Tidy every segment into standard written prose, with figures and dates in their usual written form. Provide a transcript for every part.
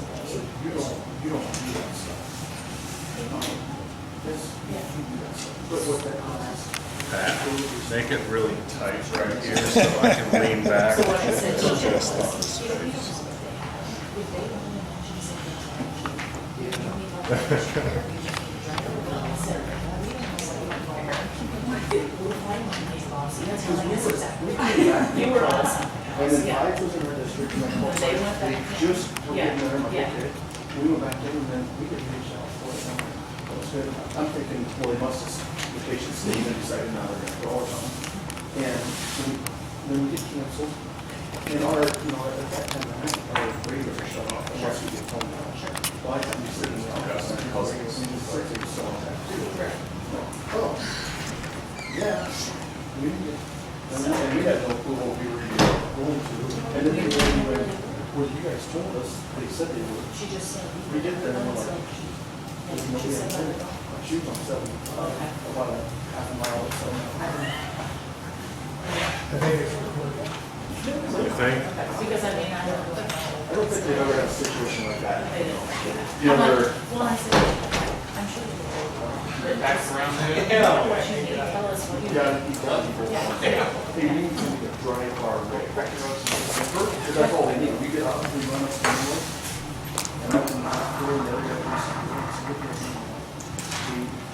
You don't do that stuff. What's that cost? Pat, make it really tight right here so I can lean back. So what I said, she Just just- on his face. You were awesome. And then I was in our district, and When they went they back. just were Yeah, getting there, I'm like, yeah. okay. We went back in, and then we could reach out for it. That was good. I'm thinking, well, they must have, the patient stayed and decided now they're gonna go or something. And then we get canceled. And our, at that time, our radio are shut off unless we get phone calls. Well, I have to be sitting in the office, and the radio is still on that too. Oh, yeah. We didn't get, and we had no clue what we were going to. And then they went, well, you guys told us, they said they would. She just said. We get there, and we're like, And there's no she way said, I'm let her going. go. She was on 7, Okay. about a half a mile or so. You think? Because I mean, I don't know. I don't think they've ever had a situation like that. They didn't. You know, they're, Well, I said, I'm sure they will. Back around there. She didn't tell us what you you. gotta keep telling people. Yeah. They need to drive our way. Because that's all they need. We get out, we run up the road. And I can go in there, we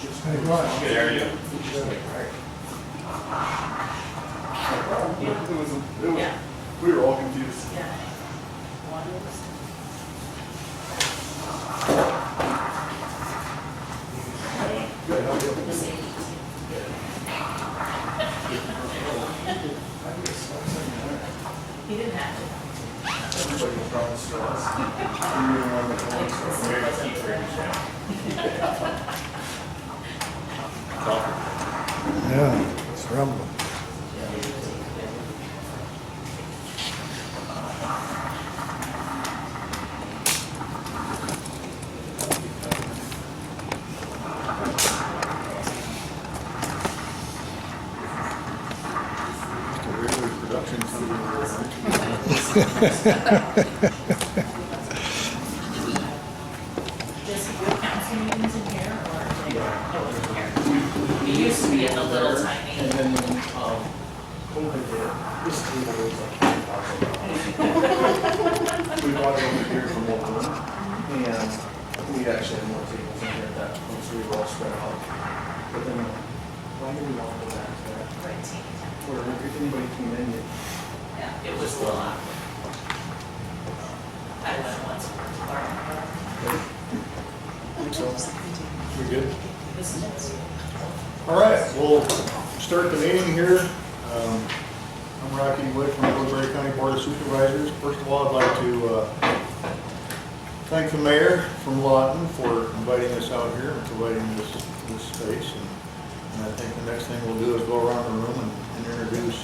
just. Hey, Ryan. Good area. We just like, right. It was, Yeah. we were all confused. Yeah. One of those. Good, how you The same. He didn't have to. Everybody was trying to stress. We were on the phone, so- Very key for Yeah, it's rumbling. Regular production company. Does he do council meetings in here or? Oh, in here. He used to be in the little And tiny. then when, COVID hit, this table was like $10,000. We bought it over here from Lawton, and we actually had more tables in here at that point, so we were all spread out. But then, why did we want to go back to that? Right, teeny tiny. Where if anybody came in, it, Yeah, it was a little awkward. I went once. We good? This is it. All right, we'll start the meeting here. I'm Rocky Wood from the Woodbury County Board of Supervisors. First of all, I'd like to thank the mayor from Lawton for inviting us out here and providing this space. And I think the next thing we'll do is go around the room and introduce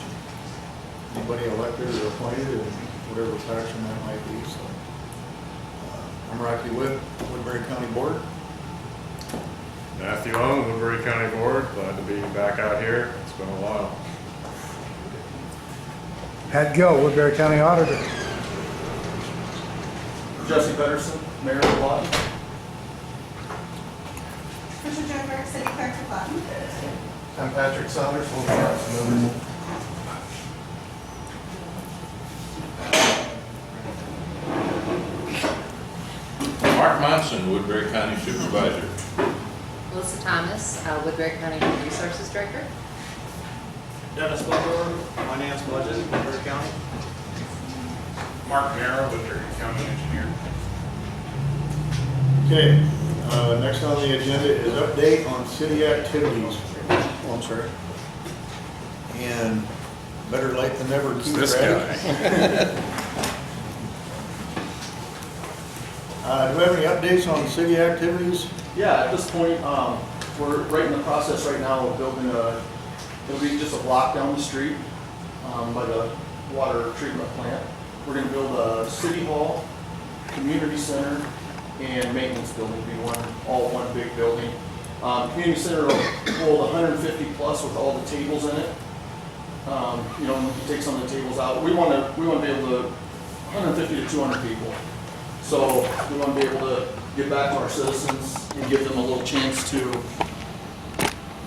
anybody elected or appointed and whatever faction that might be. So I'm Rocky Wood, Woodbury County Board. Matthew Owen, Woodbury County Board, glad to be back out here. It's been a while. Pat Gill, Woodbury County Auditor. Jesse Pedersen, Mayor of Lawton. Commissioner Jennifer, City Clerk of Lawton. I'm Patrick Saunders, Local Council Member. Mark Monson, Woodbury County Supervisor. Melissa Thomas, Woodbury County Human Resources Director. Dennis Butler, Finance Budget, Woodbury County. Mark Merrill, Woodbury County Engineer. Okay, next on the agenda is update on city activities. Oh, I'm sorry. And better late than never. Who's Keith this Raddick. guy? Do we have any updates on city activities? Yeah, at this point, we're right in the process right now of building it'll be just a block down the street by the water treatment plant. We're gonna build a city hall, community center, and maintenance building, be all one big building. Community center will hold 150 plus with all the tables in it. You know, you take some of the tables out. We want to be able to 150 to 200 people. So we want to be able to get back to our citizens and give them a little chance to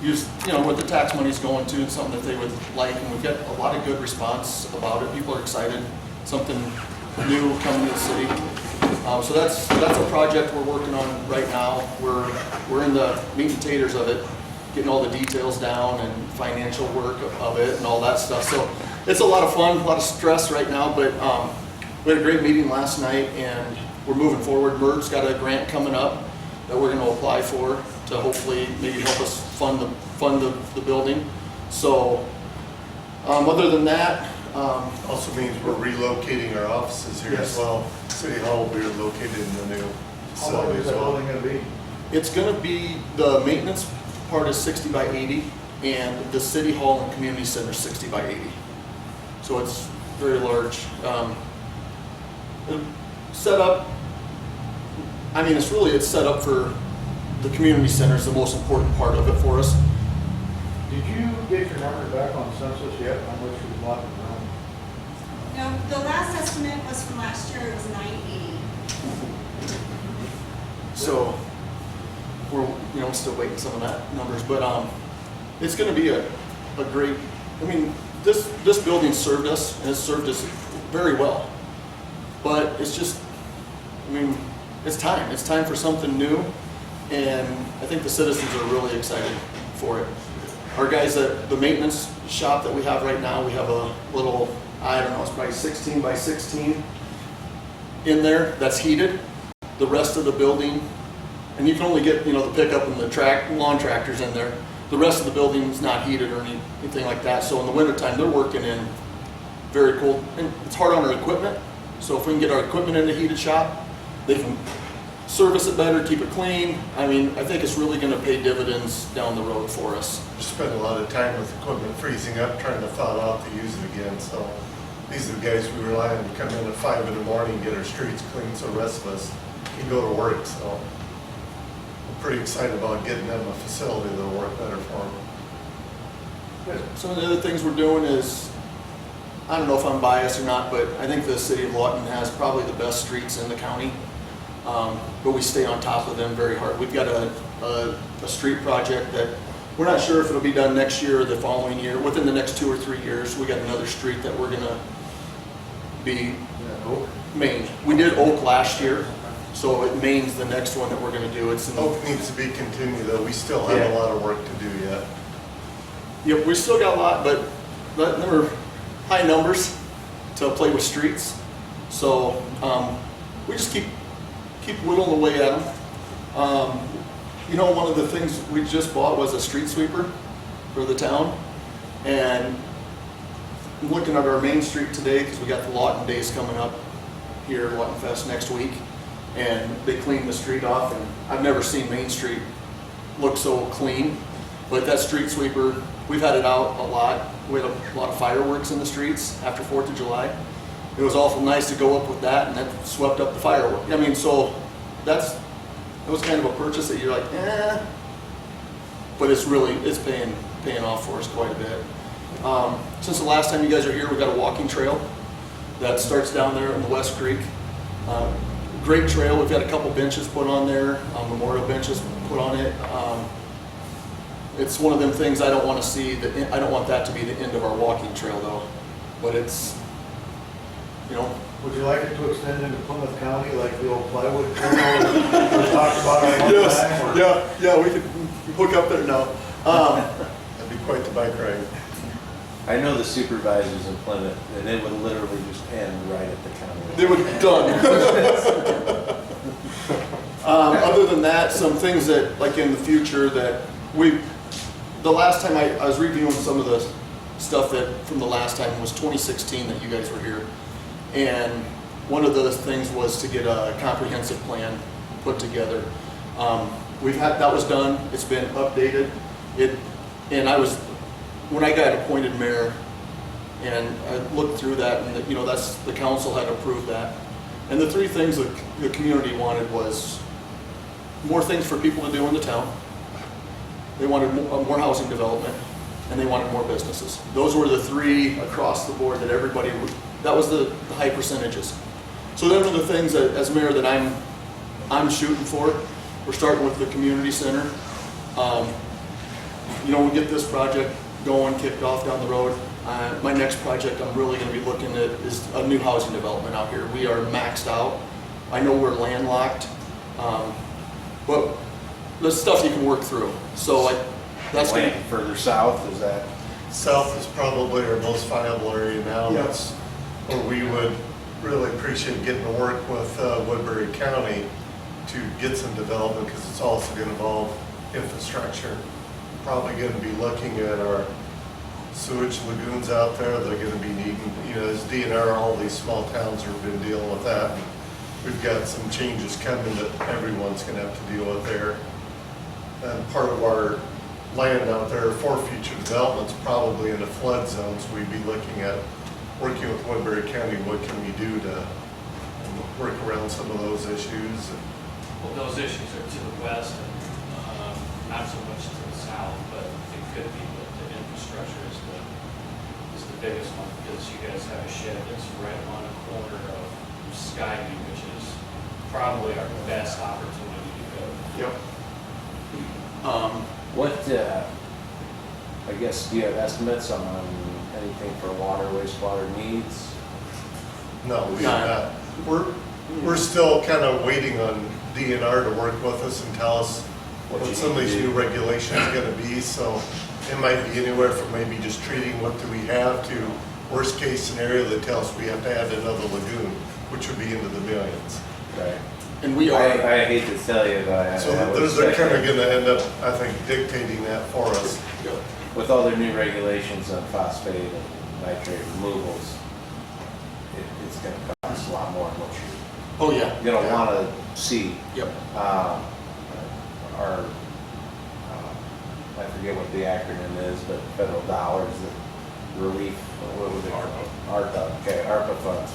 use, you know, what the tax money's going to, and something that they would like. And we've got a lot of good response about it. People are excited. Something new coming to the city. So that's a project we're working on right now. We're in the meat and taters of it, getting all the details down and financial work of it and all that stuff. So it's a lot of fun, a lot of stress right now, but we had a great meeting last night and we're moving forward. MERD's got a grant coming up that we're going to apply for to hopefully maybe help us fund the building. So other than that, Also means we're relocating our offices here as Yes. well. City Hall will be located in the new How long facility is as that well. building gonna be? it's going to be, the maintenance part is 60 by 80 and the city hall and community center is 60 by 80. So it's very large. Set up, I mean, it's set up for the community center is the most important part of it for us. Did you get your number back on census yet? How much was Lawton around? No, the last estimate was from last year, it was 980. So we're, you know, still waiting some of that numbers, but it's going to be a great, I mean, this building served us and it's served us very well. But it's just, I mean, it's time for something new, and I think the citizens are really excited for it. Our guys at the maintenance shop that we have right now, we have a little, I don't know, it's probably 16 by 16 in there that's heated. The rest of the building, and you can only get, you know, the pickup and the lawn tractors in there. The rest of the building is not heated or anything like that. So in the wintertime, they're working in very cold, and it's hard on our equipment. So if we can get our equipment in the heated shop, they can service it better, keep it clean. I mean, I think it's really gonna pay dividends down the road for us. We spend a lot of time with equipment freezing up, trying to thaw it out to use it again. So these are the guys we rely on to come in at 5 in the morning, get our streets clean so the rest of us can go to work. So I'm pretty excited about getting them a facility that'll work better for them. Some of the other things we're doing is, I don't know if I'm biased or not, but I think the city of Lawton has probably the best streets in the county. But we stay on top of them very hard. We've got a street project that we're not sure if it'll be done next year or the following year. Within the next 2 or 3 years, we got another street that we're gonna be mained. We did Oak last year, so it mains the next one that we're gonna do. It's in, Oak needs to be continued though. We still have Yeah. a lot of work to do yet. yep, we still got a lot, but there were high numbers to play with streets. So we just keep whittling away at them. You know, one of the things we just bought was a street sweeper for the town. And I'm looking at our main street today because we got the Lawton Days coming up here, Lawton Fest next week. And they cleaned the street off, and I've never seen Main Street look so clean. But that street sweeper, we've had it out a lot. We had a lot of fireworks in the streets after 4th of July. It was awful nice to go up with that, and that swept up the fireworks. I mean, so it was kind of a purchase that you're like, eh. But it's paying off for us quite a bit. Since the last time you guys are here, we've got a walking trail that starts down there in the West Creek. Great trail. We've got a couple benches put on there, memorial benches put on it. It's one of them things I don't want to see. I don't want that to be the end of our walking trail, though. But it's, you know. Would you like it to extend into Plymouth County like the old plywood trail we talked about at one time? or- Yeah, we could hook up there now. That'd be quite the bike ride. I know the supervisors in Plymouth, and they would literally just end right at the county. They would be done. Other than that, some things that, like in the future, that the last time I was reviewing some of the stuff that from the last time was 2016 that you guys were here. And one of those things was to get a comprehensive plan put together. That was done, it's been updated. When I got appointed mayor, and I looked through that, and the council had approved that. And the 3 things that the community wanted was more things for people to do in the town, they wanted more housing development, and they wanted more businesses. Those were the three across the board that everybody, that was the high percentages. So those are the things that, as mayor, that I'm shooting for. We're starting with the community center. You know, we get this project going, kicked off down the road. My next project I'm really going to be looking at is a new housing development out here. We are maxed out. I know we're landlocked, but there's stuff you can work through. So that's going to Land further south, is that? South is probably our most viable area now. Yeah. That's where we would really appreciate getting to work with Woodbury County to get some development, because it's also going to involve infrastructure. Probably going to be looking at our sewage lagoons out there. They're going to be needing, you know, as DNR, all these small towns have been dealing with that. And we've got some changes coming that everyone's going to have to deal with there. And part of our land out there for future developments, probably in the flood zones, we'd be looking at working with Woodbury County. What can we do to work around some of those issues? Well, those issues are to the west, and not so much to the south, but it could be that the infrastructure is the biggest one, because you guys have a shed that's right on a corner of Skyview, which is probably our best opportunity to go. Yep. What, I guess, do you have estimates on anything for water, wastewater needs? No, we're not. We're still kind of waiting on DNR to work with us and tell us what some of these new regulations are going to be. So it might be anywhere from maybe just treating what do we have to worst case scenario that tells us we have to add another lagoon, which would be into the millions. Right. And we are. I hate to tell you, but So they're kind of going to end up, I think, dictating that for us. with all their new regulations on phosphate and nitrate removals, it's going to cost a lot more than what Oh yeah. you're going to want to see. Yep. Our, I forget what the acronym is, but federal dollars, the relief, what was it? ARPA. Okay, ARPA funds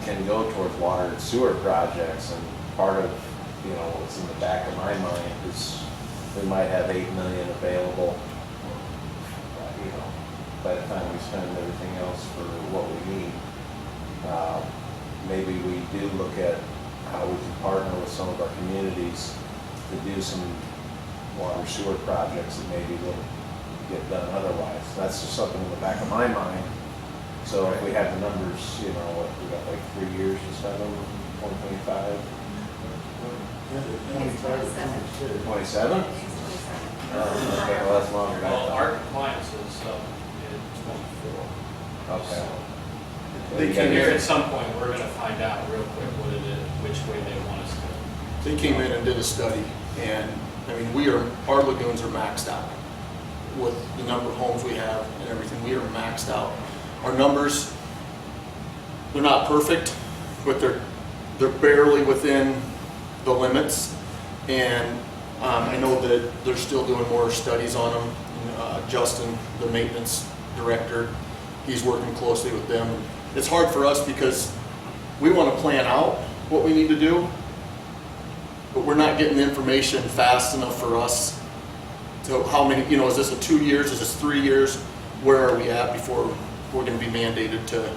can go towards water and sewer projects, and part of, you know, what's in the back of my mind is we might have 8 million available, you know, by the time we spend everything else for what we need. Maybe we do look at how we can partner with some of our communities to do some water sewer projects that maybe wouldn't get done otherwise. That's just something in the back of my mind. So if we have the numbers, you know, what, we got like 3 years to spend them, 125? 27? Okay, well, that's longer than I Well, thought. our compliance is in 24. Okay. They You came gotta- here At some point, we're gonna find out real quick what it is, which way they want us to. They came in and did a study, and I mean, our lagoons are maxed out with the number of homes we have and everything. We are maxed out. Our numbers, they're not perfect, but they're barely within the limits. And I know that they're still doing more studies on them. Justin, the maintenance director, he's working closely with them. It's hard for us because we want to plan out what we need to do, but we're not getting the information fast enough for us to how many, you know, is this a 2 years, is this 3 years? Where are we at before we're going to be mandated to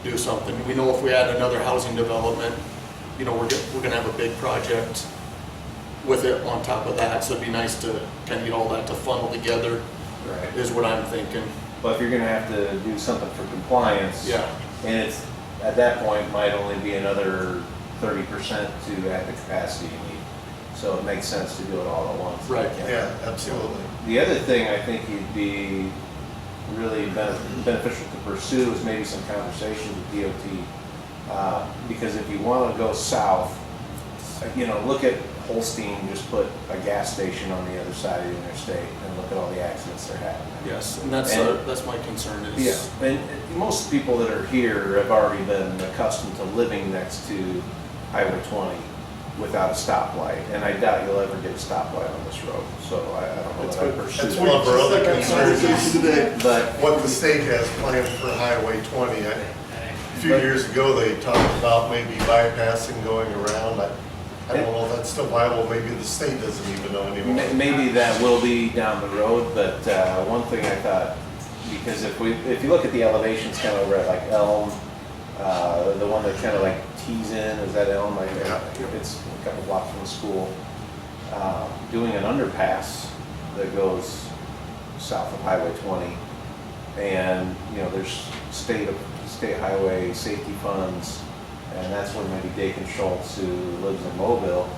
do something? We know if we add another housing development, you know, we're going to have a big project with it on top of that. So it'd be nice to kind of get all that to funnel together, Right. is what I'm thinking. But if you're gonna have to do something for compliance. Yeah. And it's, at that point, might only be another 30% to add the capacity you need. So it makes sense to do it all at once. Right. Yeah, absolutely. The other thing I think you'd be really beneficial to pursue is maybe some conversation with DOT. Because if you wanna go south, you know, look at Holstein, just put a gas station on the other side of the interstate and look at all the accidents they're having. Yes, and that's my concern is. Yeah, and most people that are here have already been accustomed to living next to Highway 20 without a stoplight, and I doubt you'll ever get a stoplight on this road, so I don't know that I pursue That's that. one of our other concerns today. But, what the state has planned for Highway 20. A few years ago, they talked about maybe bypassing going around. I don't know if that's still viable, maybe the state doesn't even know anymore. Maybe that will be down the road, but one thing I thought, because if you look at the elevations kind of over at like Elm, the one that kind of like tees in, is that Elm? It's a couple blocks from the school. Doing an underpass that goes south of Highway 20, and there's state highway safety funds, and that's when maybe Dakin Schultz, who lives in Mobile,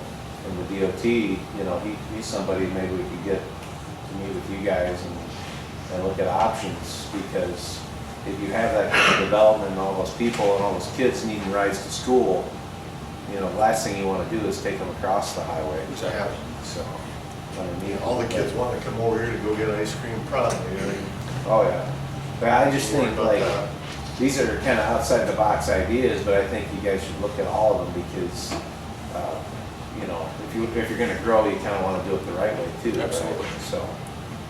from the DOT, he's somebody maybe we could get to meet with you guys and look at options, because if you have that kind of development and all those people and all those kids needing rides to school, the last thing you want to do is take them across the highway. Exactly. So, All the kids want to come over here to go get ice cream promptly. Oh yeah, but I just think like these are kind of outside the box ideas, but I think you guys should look at all of them, because if you're going to grow, you kind of want to do it the right way too. Absolutely. Right? So,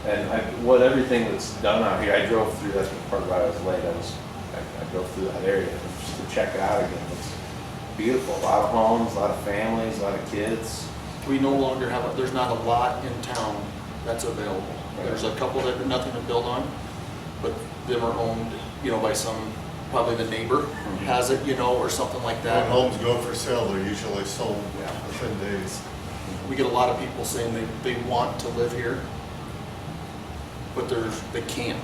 and everything that's done out here, I drove through. That's the part where I was late. I drove through that area just to check it out again. It's beautiful. A lot of homes, a lot of families, a lot of kids. We no longer have, there's not a lot in town that's available. Right. There's a couple that have nothing to build on, but them are owned, by probably the neighbor has it, or something like When that. homes go for sale, they're usually sold Yeah. within days. We get a lot of people saying they want to live here, but they can't,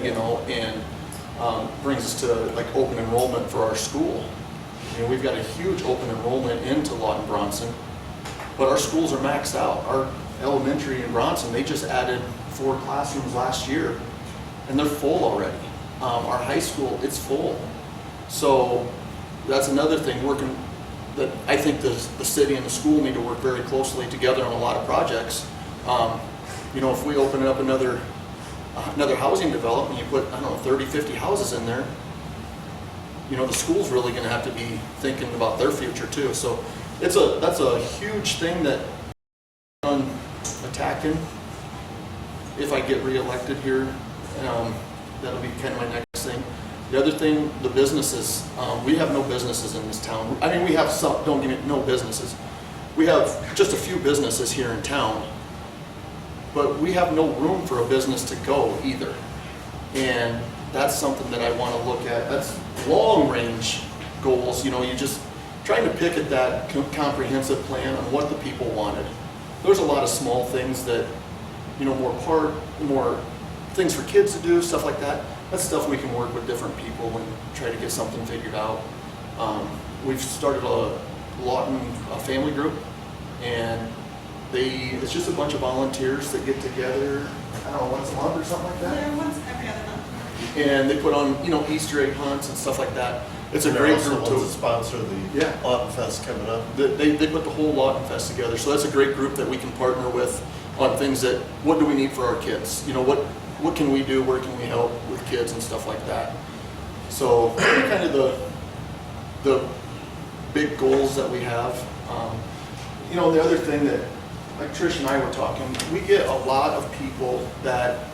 and brings us to like open enrollment for our school. We've got a huge open enrollment into Lawton Bronson, but our schools are maxed out. Our elementary in Bronson, they just added 4 classrooms last year, and they're full already. Our high school, it's full. So that's another thing that I think the city and the school need to work very closely together on a lot of projects. If we open up another housing development, you put, 30, 50 houses in there, the school's really going to have to be thinking about their future too. So that's a huge thing that I'm attacking. If I get reelected here, that'll be kind of my next thing. The other thing, the businesses. We have no businesses in this town. We have some, don't give me, no businesses. We have just a few businesses here in town, but we have no room for a business to go either. And that's something that I want to look at. That's long range goals. You just trying to pick at that comprehensive plan on what the people wanted. There's a lot of small things that, more things for kids to do, stuff like that. That's stuff we can work with different people and try to get something figured out. We've started a Lawton family group, and it's just a bunch of volunteers that get together, once a month or something like that. Yeah, once every other month. And they put on, Easter egg hunts and stuff like that. It's a And great they're group also to ones that sponsor the Lawton Fest coming up. They put the whole Lawton Fest together. So that's a great group that we can partner with on things that, what do we need for our kids? What can we do? Where can we help with kids and stuff like that? So kind of the big goals that we have. The other thing that, like Trish and I were talking, we get a lot of people that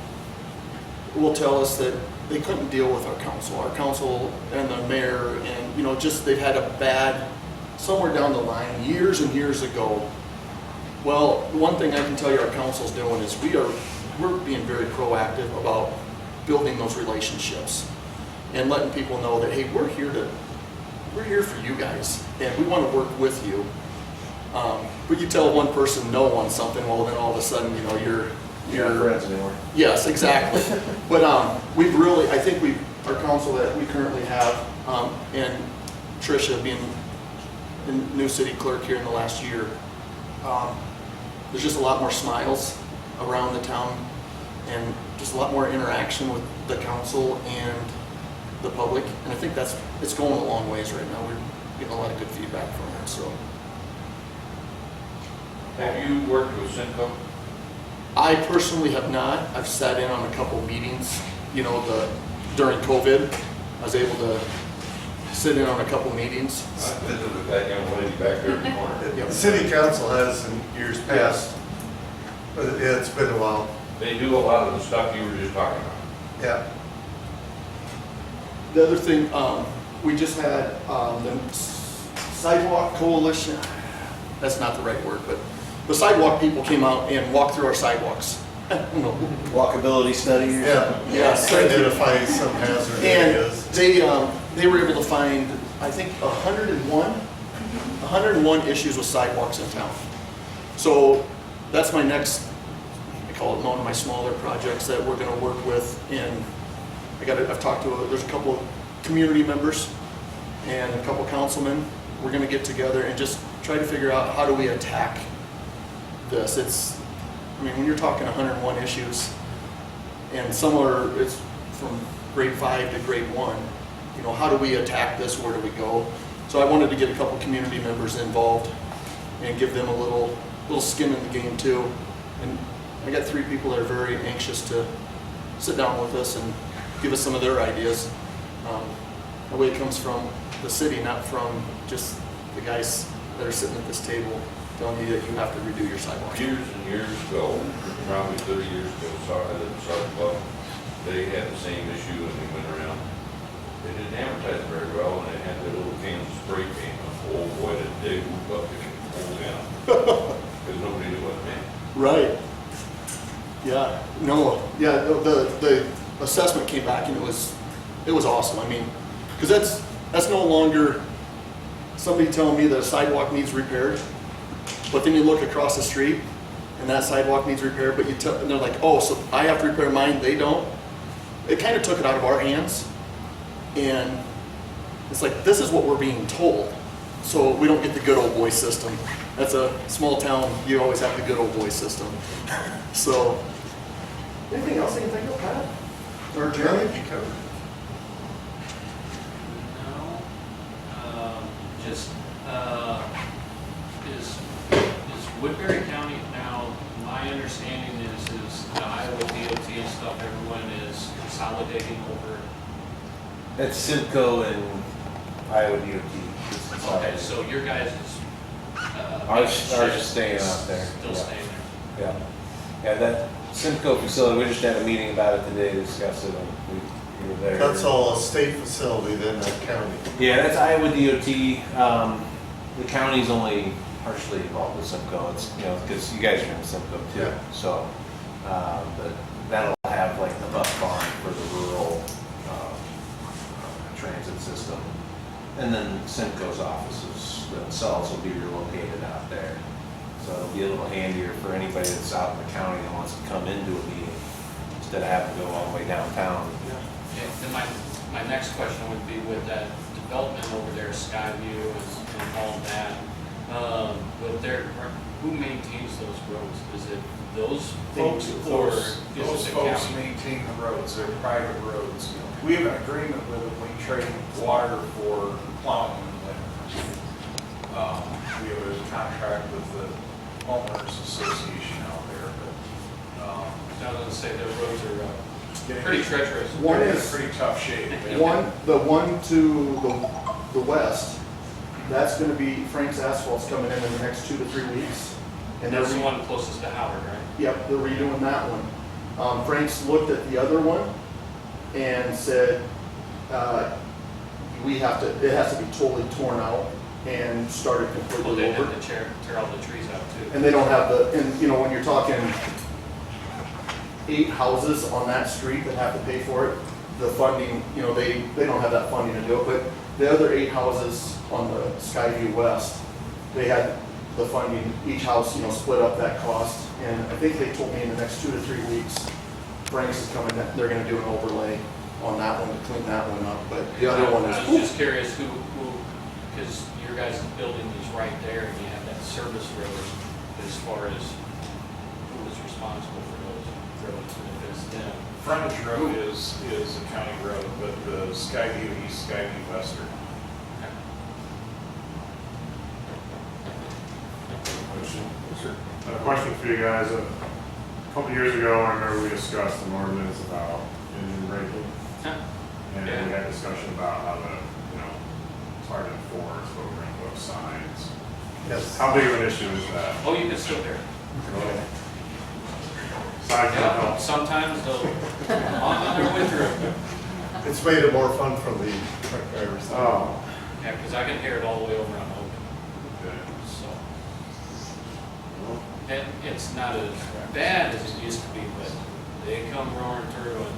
will tell us that they couldn't deal with our council and the mayor, and just they've had a bad, somewhere down the line, years and years ago. Well, one thing I can tell you our council's doing is we're being very proactive about building those relationships and letting people know that, hey, we're here for you guys, and we want to work with you. But you tell one person no on something, well, then all of a sudden, you're not friends anymore. Yes, exactly. But I think our council that we currently have, and Tricia being the new city clerk here in the last year, there's just a lot more smiles around the town, and just a lot more interaction with the council and the public. And I think it's going a long ways right now. We're getting a lot of good feedback from it. So, Have you worked with Cinco? I personally have not. I've sat in on a couple meetings. During COVID, I was able to sit in on a couple meetings. I visited with that young lady back there in the corner. The city council has in years past, but it's been a while. They do a lot of the stuff you were just talking about. Yeah. The other thing, we just had the Sidewalk Coalition. that's not the right word, but the sidewalk people came out and walked through our sidewalks. No. Walkability study or something? Yes. Identify some hazard And areas. they were able to find, I think, 101 issues with sidewalks in town. So that's my next, I call it one of my smaller projects that we're gonna work with. And I've talked to, there's a couple of community members and a couple of councilmen. We're gonna get together and just try to figure out how do we attack this. I mean, when you're talking 101 issues, and it's from grade 5 to grade 1, you know, how do we attack this, where do we go? So I wanted to get a couple community members involved and give them a little skin in the game too. And I got 3 people that are very anxious to sit down with us and give us some of their ideas. The way it comes from the city, not from just the guys that are sitting at this table telling you that you have to redo your sidewalk. Years and years ago, probably 30 years ago, Sergeant Club, they had the same issue and they went around. They didn't advertise very well and they had their little cans of spray paint. Oh boy, did they move up and pull down. Because nobody knew what it meant. Right. Yeah. No. Yeah. The assessment came back and it was awesome. I mean, because that's no longer somebody telling me that a sidewalk needs repaired, but then you look across the street and that sidewalk needs repaired, but and they're like, oh, so I have to repair mine, they don't. It kind of took it out of our hands, and it's like, this is what we're being told, so we don't get the good old boy system. That's a small town, you always have the good old boy system. So, anything else you can think of, Pat? Or Jeremy? No, just, is Woodbury County now, my understanding is the Iowa DOT and stuff, everyone is consolidating over. It's Simcoe and Iowa DOT. Okay, so your guys is. Ours is staying out there. Still Yeah. staying there. Yeah. Yeah, that Simcoe facility, we just had a meeting about it today to discuss it, and we were there. That's all a state facility, then that county. Yeah, that's Iowa DOT. The county's only partially involved with Simcoe. It's, you know, because you guys are in Simcoe too. Yeah. So, but that'll have like the bus barn for the rural transit system. And then Simcoe's offices themselves will be relocated out there. So it'll be a little handier for anybody that's out in the county that wants to come into a meeting instead of having to go all the way downtown. Okay, then my next question would be with that development over there, Skyview and all of that, who maintains those roads? Is it those folks or is it Those the folks county? maintain the roads, they're private roads. We have an agreement with them, we trade water for plowing in the winter. We have a contract with the homeowners association out there, but, I was gonna say their roads are getting pretty treacherous. One they're in is- pretty tough shape. The one to the west, that's gonna be, Frank's Asphalt's coming in the next 2 to 3 weeks. And That's the they're one closest to Howard, right? Yep, they're redoing that one. Frank's looked at the other one and said, it has to be totally torn out and started Well, completely they over. have to tear all the trees out too. And they don't have and you know, when you're talking 8 houses on that street that have to pay for it, the funding, you know, they don't have that funding to do it, but the other 8 houses on the Skyview West, they had the funding, each house, you know, split up that cost. And I think they told me in the next 2 to 3 weeks, Frank's is coming, they're gonna do an overlay on that one to clean that one up, but the other one I is. was just curious who, because your guys' building is right there and you have that service road as far as who is responsible for those roads and if it's them. Frontage road is a county road, but the Skyview East, Skyview Western. A question for you guys. A couple years ago, I remember we discussed an ordinance about engine braking. And then we had discussion about how it's hard to enforce, but we're going to put up signs. Yes. How big of an issue is that? Oh, you can still hear. Signs don't Yeah, help. sometimes they'll, on their way through. It's made it more fun from the truck drivers. Oh, Yeah, because I can hear it all the way over on Oak, okay. so. And it's not as bad as it used to be, but they come roaring through and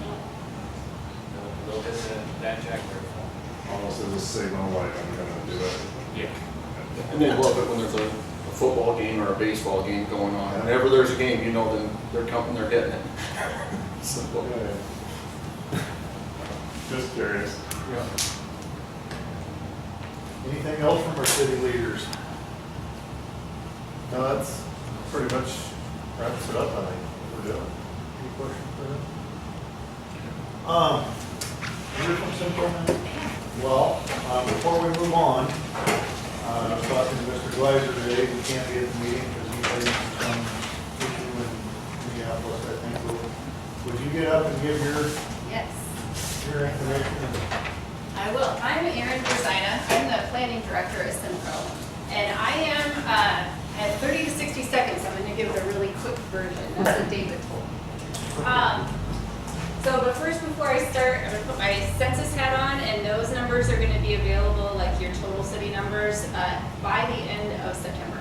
they'll hit that jack there for Almost as a signal, like I'm gonna do it. them. Yeah. And they love it when there's a football game or a baseball game going on. Whenever there's a game, you know, then they're coming, they're hitting it. So, Just curious. Anything else from our city leaders? No, that's pretty much wraps it up, I think, what we're doing. Any questions for them? Here's from Simcoe. Well, before we move on, I was talking to Mr. Gleiser today, he can't be at the meeting because he's having some issue in Minneapolis, I think. Would you get up and give your Yes, information? I will. I'm Erin Brzina. I'm the planning director at Simcoe. And I am, at 30 to 60 seconds, I'm going to give it a really quick version. That's what David told me. But first, before I start, I'm going to put my census hat on, and those numbers are going to be available, like your total city numbers, by the end of September.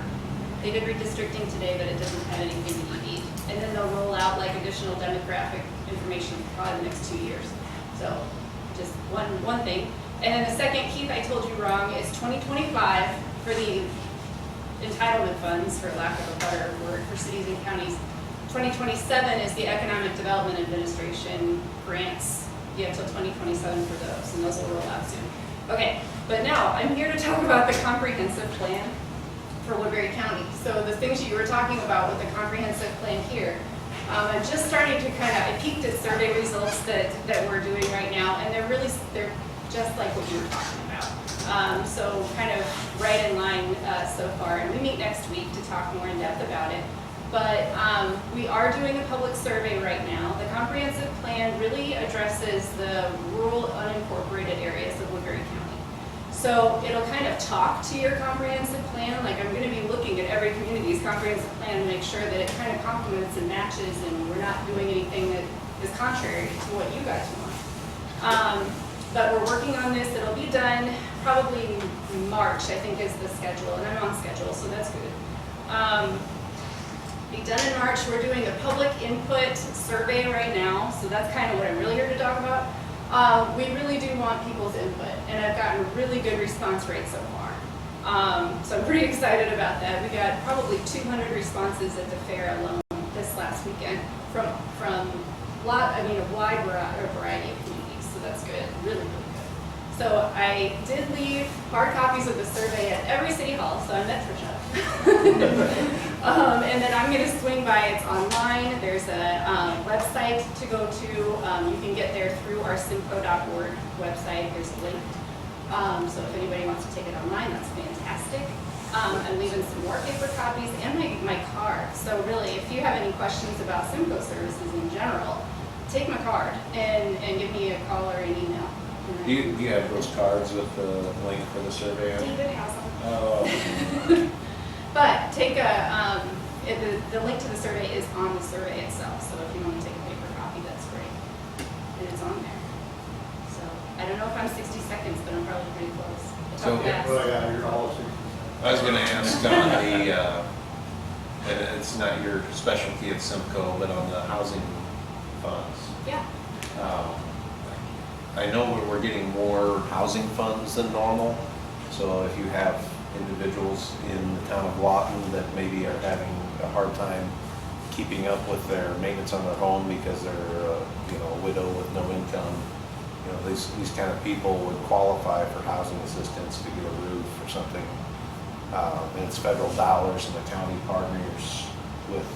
They did redistricting today, but it doesn't have anything to ED. And then they'll roll out like additional demographic information probably the next 2 years. So just one thing. And then the second, Keith, I told you wrong, is 2025 for the entitlement funds, for lack of a better word, for cities and counties. 2027 is the Economic Development Administration grants. You have till 2027 for those, and those will roll out soon. Okay, but now I'm here to talk about the comprehensive plan for Woodbury County. So the things you were talking about with the comprehensive plan here, I'm just starting to I peeked at survey results that we're doing right now, and they're just like what you were talking about. So kind of right in line so far, and we meet next week to talk more in depth about it. But we are doing a public survey right now. The comprehensive plan really addresses the rural unincorporated areas of Woodbury County. So it'll kind of talk to your comprehensive plan. Like I'm going to be looking at every community's comprehensive plan to make sure that it kind of complements and matches, and we're not doing anything that is contrary to what you guys want. But we're working on this. It'll be done probably March, I think is the schedule, and I'm on schedule, so that's good. Be done in March. We're doing a public input survey right now, so that's kind of what I'm really here to talk about. We really do want people's input, and I've gotten a really good response rate so far. So I'm pretty excited about that. We got probably 200 responses at the fair alone this last weekend from a wide variety of communities, so that's good, really, really good. So I did leave hard copies of the survey at every city hall, so I'm that for sure. And then I'm going to swing by. It's online. There's a website to go to. You can get there through our simco.org website. There's a link. So if anybody wants to take it online, that's fantastic. I'm leaving some more paper copies and my card. So really, if you have any questions about Simco services in general, take my card and give me a call or an email. Do you have those cards with the link for the survey? David has them. Oh. But take the link to the survey is on the survey itself. So if you want to take a paper copy, that's great. And it's on there. So I don't know if I'm 60 seconds, but I'm probably pretty close. I So- talk fast. Well, yeah, you're all 60. I was going to ask on the, and it's not your specialty at Simcoe, but on the housing funds. Yeah. I know we're getting more housing funds than normal, so if you have individuals in the town of Lawton that maybe are having a hard time keeping up with their maintenance on their home because they're a widow with no income, these kind of people would qualify for housing assistance to get a roof or something. And it's federal dollars, and the county partners with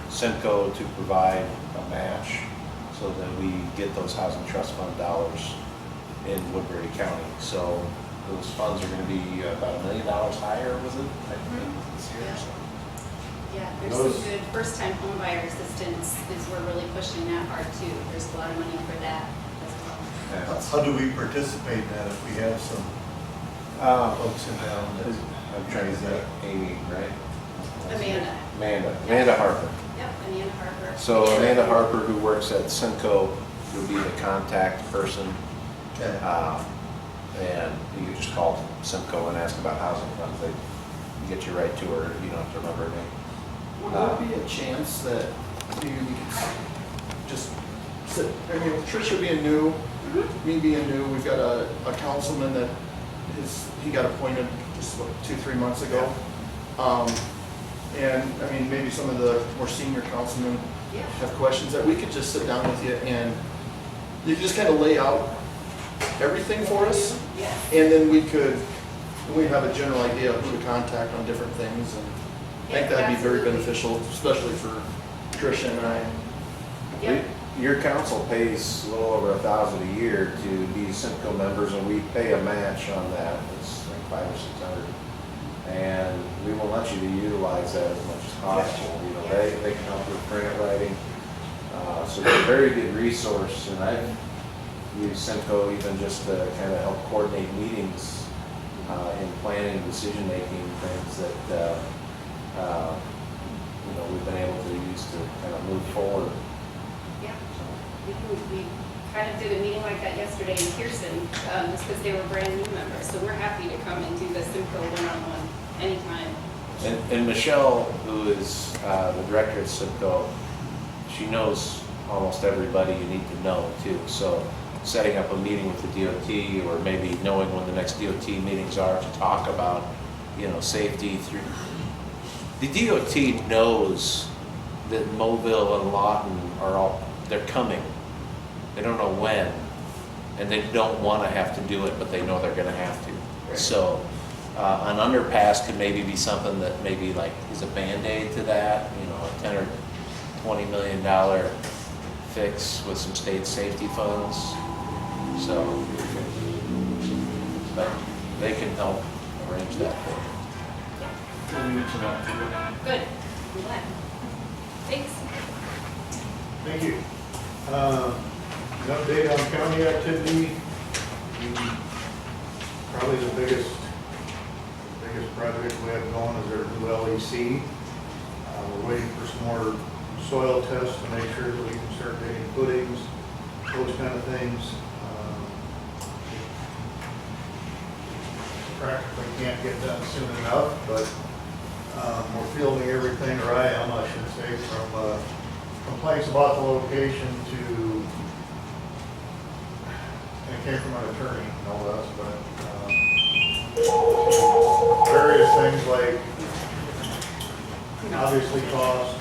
Simcoe to provide a match so that we get those housing trust fund dollars in Woodbury County. So those funds are going to be about $1 million higher, was it? I think this year. Yeah. So. Yeah, there's some good first-time home buyer assistance is we're really pushing that hard too. There's a lot of money for that as well. Yeah. How do we participate in that if we have some folks in town that? I'm trying to think, Amy, right? Amanda Harper. Yep, Amanda Harper. So Amanda Harper, who works at Simcoe, would be the contact person. Okay. And you can just call Simcoe and ask about housing funds. They get you right to her. You don't have to remember her name. Would there be a chance that maybe we could just sit, I mean, with Tricia being new, me being new, we've got a councilman that he got appointed just what, 2-3 months ago. And I mean, maybe some of the more senior councilmen have questions that we could just sit down with you and you could just kind of lay out everything for us. And then we'd have a general idea of who to contact on different things. And I think that'd be very beneficial, especially for Tricia and I. Your council pays a little over $1,000 a year to be Simcoe members, and we pay a match on that. It's like $500 or $600. And we will let you to utilize that as much as possible. You know, they can help with grant writing. So they're a very good resource, and I've used Simcoe even just to kind of help coordinate meetings in planning, decision-making, things that you know, we've been able to use to kind of move forward. Yeah, we kind of did a meeting like that yesterday in Pearson, just because they were brand new members. So we're happy to come and do the Simcoe one-on-one anytime. And Michelle, who is the director at Simcoe, she knows almost everybody you need to know too. So setting up a meeting with the DOT, or maybe knowing when the next DOT meetings are to talk about, you know, safety through. The DOT knows that Mobile and Lawton they're coming. They don't know when, and they don't want to have to do it, but they know they're going to have to. Right. So an underpass could maybe be something that maybe like is a Band-Aid to that, you know, a $10 or $20 million fix with some state safety funds. So, but they can help arrange that for you. Good. I'm glad. Thanks. Thank you. An update on county activity. Probably the biggest project we have going is our new LEC. We're waiting for some more soil tests to make sure that we can start getting footings, those kind of things. Practically can't get done soon enough, but we're fielding everything, or I am, I should say, from complaints about the location to, and it came from an attorney, no less, but various things like obviously cost,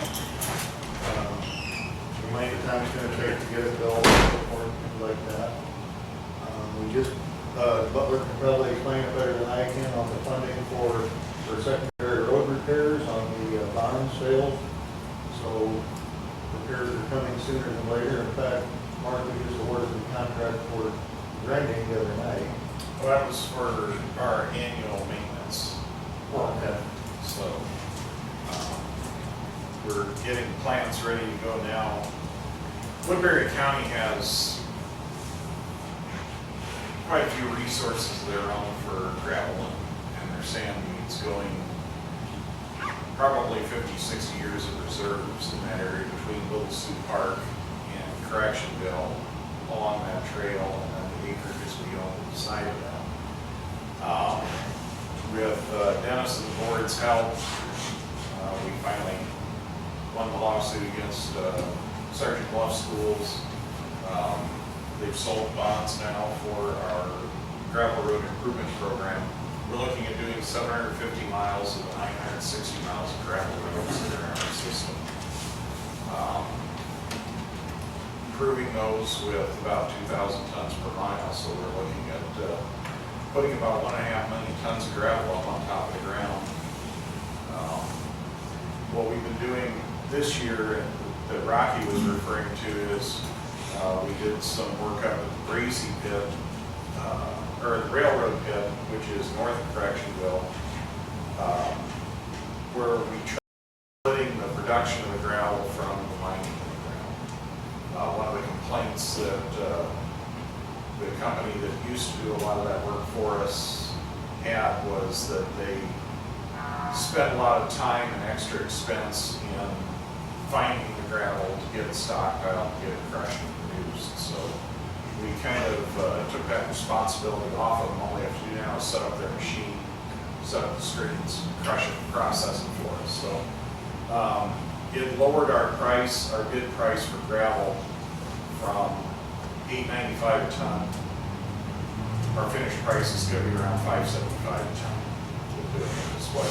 the length of time it's going to take to get it built, and so forth, things like that. We just, Butler can probably explain it better than I can on the funding for secondary road repairs on the bond sale. So repairs are coming sooner than later. In fact, Mark, we just awarded the contract for grinding the other night. Well, that was for our annual maintenance. Okay. So we're getting plants ready to go now. Woodbury County has quite a few resources of their own for gravel and their sand needs, going probably 50-60 years of reserves in that area between Little Sioux Park and Correctionville along that trail, and then the acreages we own beside of that. With Dennis and the board's help, we finally won the lawsuit against Sergeant Bluff Schools. They've sold bonds now for our gravel road improvement program. We're looking at doing 750 miles of 960 miles of gravel roads that are in our system. Improving those with about 2,000 tons per mile. So we're looking at putting about 1.5 million tons of gravel up on top of the ground. What we've been doing this year that Rocky was referring to is we did some work out at the Brazy pit, or the railroad pit, which is north of Correctionville, where we tried splitting the production of the gravel from the mining of the ground. One of the complaints that the company that used to do a lot of that work for us had was that they spent a lot of time and extra expense in finding the gravel to get it stockpiled, to get it crushed and produced. So we kind of took that responsibility off of them. All they have to do now is set up their machine, set up the screens, crush it, and process it for us. So It lowered our price, our bid price for gravel from $8.95 a ton. Our finished price is gonna be around $5.75 a ton. We'll do it this way.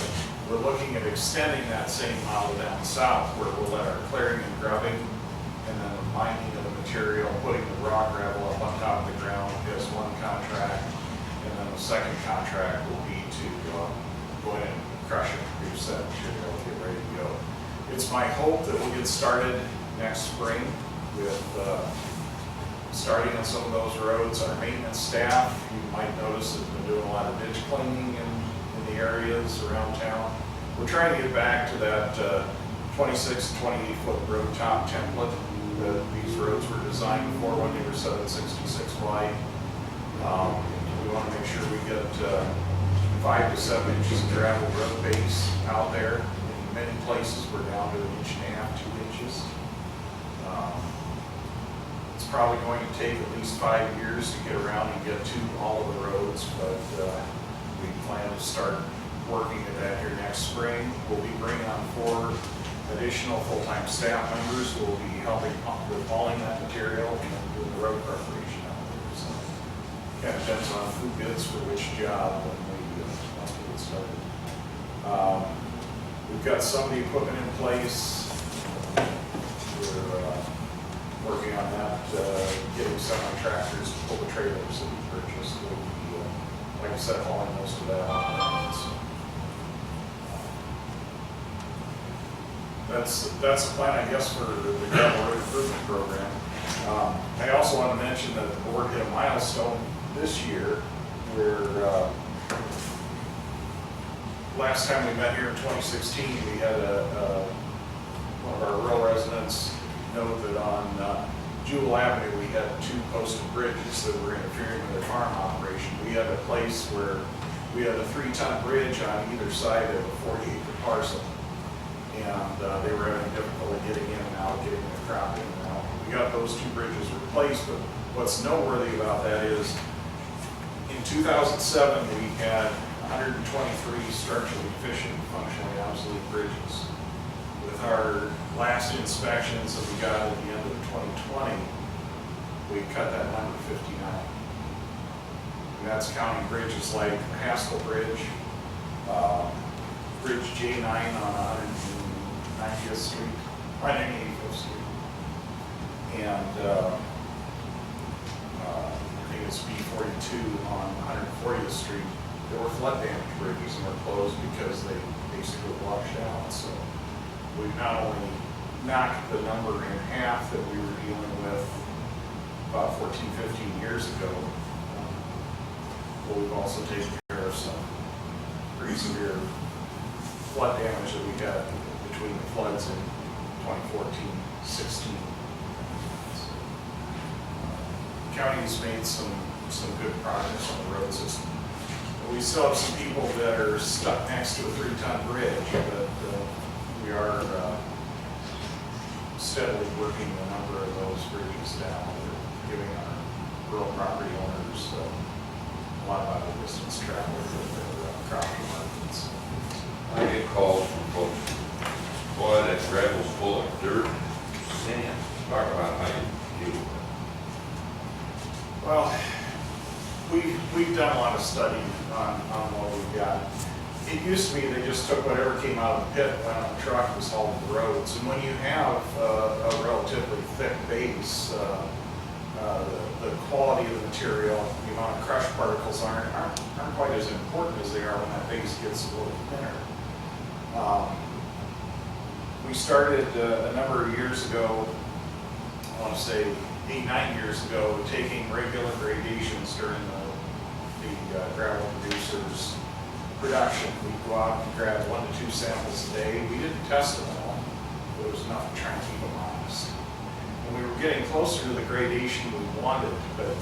We're looking at extending that same model down south where we'll let our clearing and grubbing and then the mining of the material, putting the raw gravel up on top of the ground as one contract. And then the second contract will be to go in and crush it, produce that material, get ready to go. It's my hope that we'll get started next spring with starting on some of those roads. Our maintenance staff, you might notice, has been doing a lot of ditch cleaning in the areas around town. We're trying to get back to that 26, 28-foot road top template that these roads were designed for when they were 766 wide. We want to make sure we get 5 to 7 inches of gravel road base out there. In many places, we're down to 1.5 inches, 2 inches. It's probably going to take at least 5 years to get around and get to all of the roads, but we plan to start working at that here next spring. We'll be bringing on 4 additional full-time staff members who will be helping with hauling that material and doing the road preparation out there. So kind of depends on who bids for which job when we once we get started. We've got some of the equipment in place. We're working on that, getting semi-tractors to pull the trailers that we purchased. We'll be, like I said, hauling most of that out. So, that's the plan, I guess, for the gravel road improvement program. I also want to mention that the board hit a milestone this year where last time we met here in 2016, we had one of our rural residents note that on Jewel Avenue we had 2 posted bridges that were interfering with their farm operation. We had a place where we had a 3-ton bridge on either side of a 40-acre parcel. And they were having difficulty getting in and out, getting their crop in and out. We got those 2 bridges replaced, but what's noteworthy about that is in 2007 we had 123 structurally efficient, functionally obsolete bridges. With our last inspections that we got at the end of 2020, we cut that number to 59. And that's counting bridges like Haskell Bridge, Bridge J9 on 190th Street, 185th Street, and I think it's B42 on 140th Street. They were flood damage bridges and were closed because they basically washed out. So we've not only knocked the number in half that we were dealing with about 14, 15 years ago, but we've also taken care of some pretty severe flood damage that we had between the floods in 2014-16. The county's made some good progress on the road system. We still have some people that are stuck next to a 3-ton bridge, but we are steadily working a number of those bridges down. We're giving our rural property owners a lot of out-of-distance travel with their property markets. I get calls from folks, boy, that gravel's full of dirt, sand. Talk about how you deal with it. Well, we've done a lot of study on what we've got. It used to be they just took whatever came out of the pit, went on the truck, was hauled to the roads. And when you have a relatively thick base, the quality of the material, the amount of crushed particles aren't quite as important as they are when that base gets a little thinner. We started a number of years ago, I want to say 8, 9 years ago, taking regular gradations during the gravel producers' production. We'd go out and grab 1 to 2 samples a day. We didn't test them all. There was enough to try and keep them honest. And we were getting closer to the gradation we wanted, but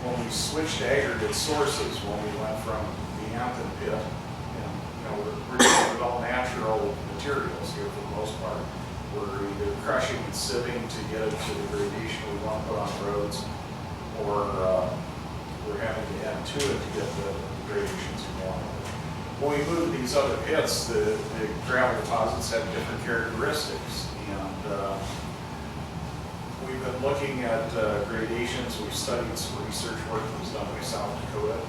when we switched to aggregate sources, when we went from the Anthem pit, and we're dealing with all natural materials here for the most part. We're either crushing and sieving to get it to the gradation we want to put on roads, or we're having to add to it to get the gradations we want. when we moved these other pits, the gravel deposits had different characteristics. And we've been looking at gradations. We've studied some research work that was done by South Dakota.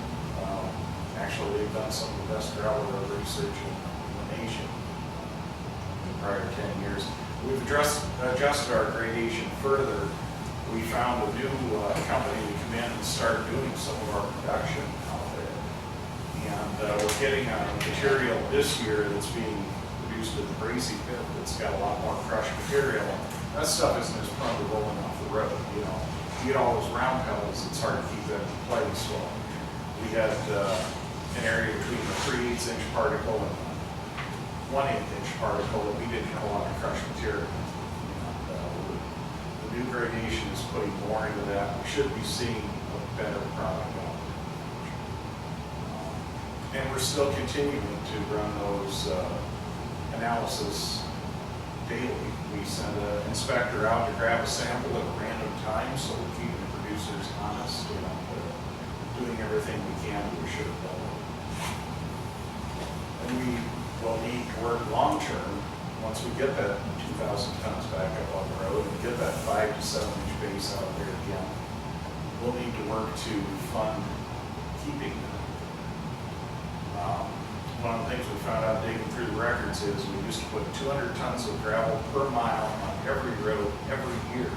Actually, they've done some of the best gravel road research in the nation in the prior 10 years. We've adjusted our gradation further. We found a new company to come in and start doing some of our production out there. And we're getting a material this year that's being produced at the Bracy pit that's got a lot more crushed material. That stuff isn't as prone to rolling off the road. You know, you get all those round pebbles, it's hard to keep that in place. Well, we had an area between the 3/8" particle and the 1/8" particle that we didn't have a lot of crushed material. And, the new gradation is putting more into that. We should be seeing a better product out there. And we're still continuing to run those analysis daily. We send an inspector out to grab a sample at a random time, so we're keeping the producers honest, you know, doing everything we can to assure that. And we will need to work long-term, once we get that 2,000 tons back up on the road and get that 5 to 7 inch base out there again, we'll need to work to fund keeping that. One of the things we found out digging through the records is we used to put 200 tons of gravel per mile on every road every year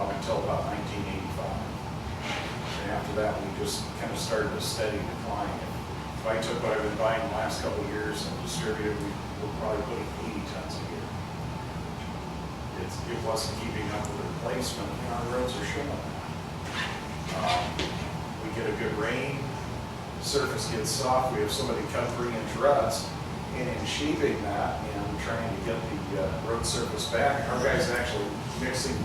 up until about 1985. And after that, we just kind of started a steady decline. If I took what I've been buying the last couple of years and distributed, we're probably putting 80 tons a year. It wasn't keeping up with the replacement, and our roads are showing that. We get a good rain, surface gets soft, we have somebody cut 3-inch ruts, and in sheathing that and trying to get the road surface back, our guys actually mixing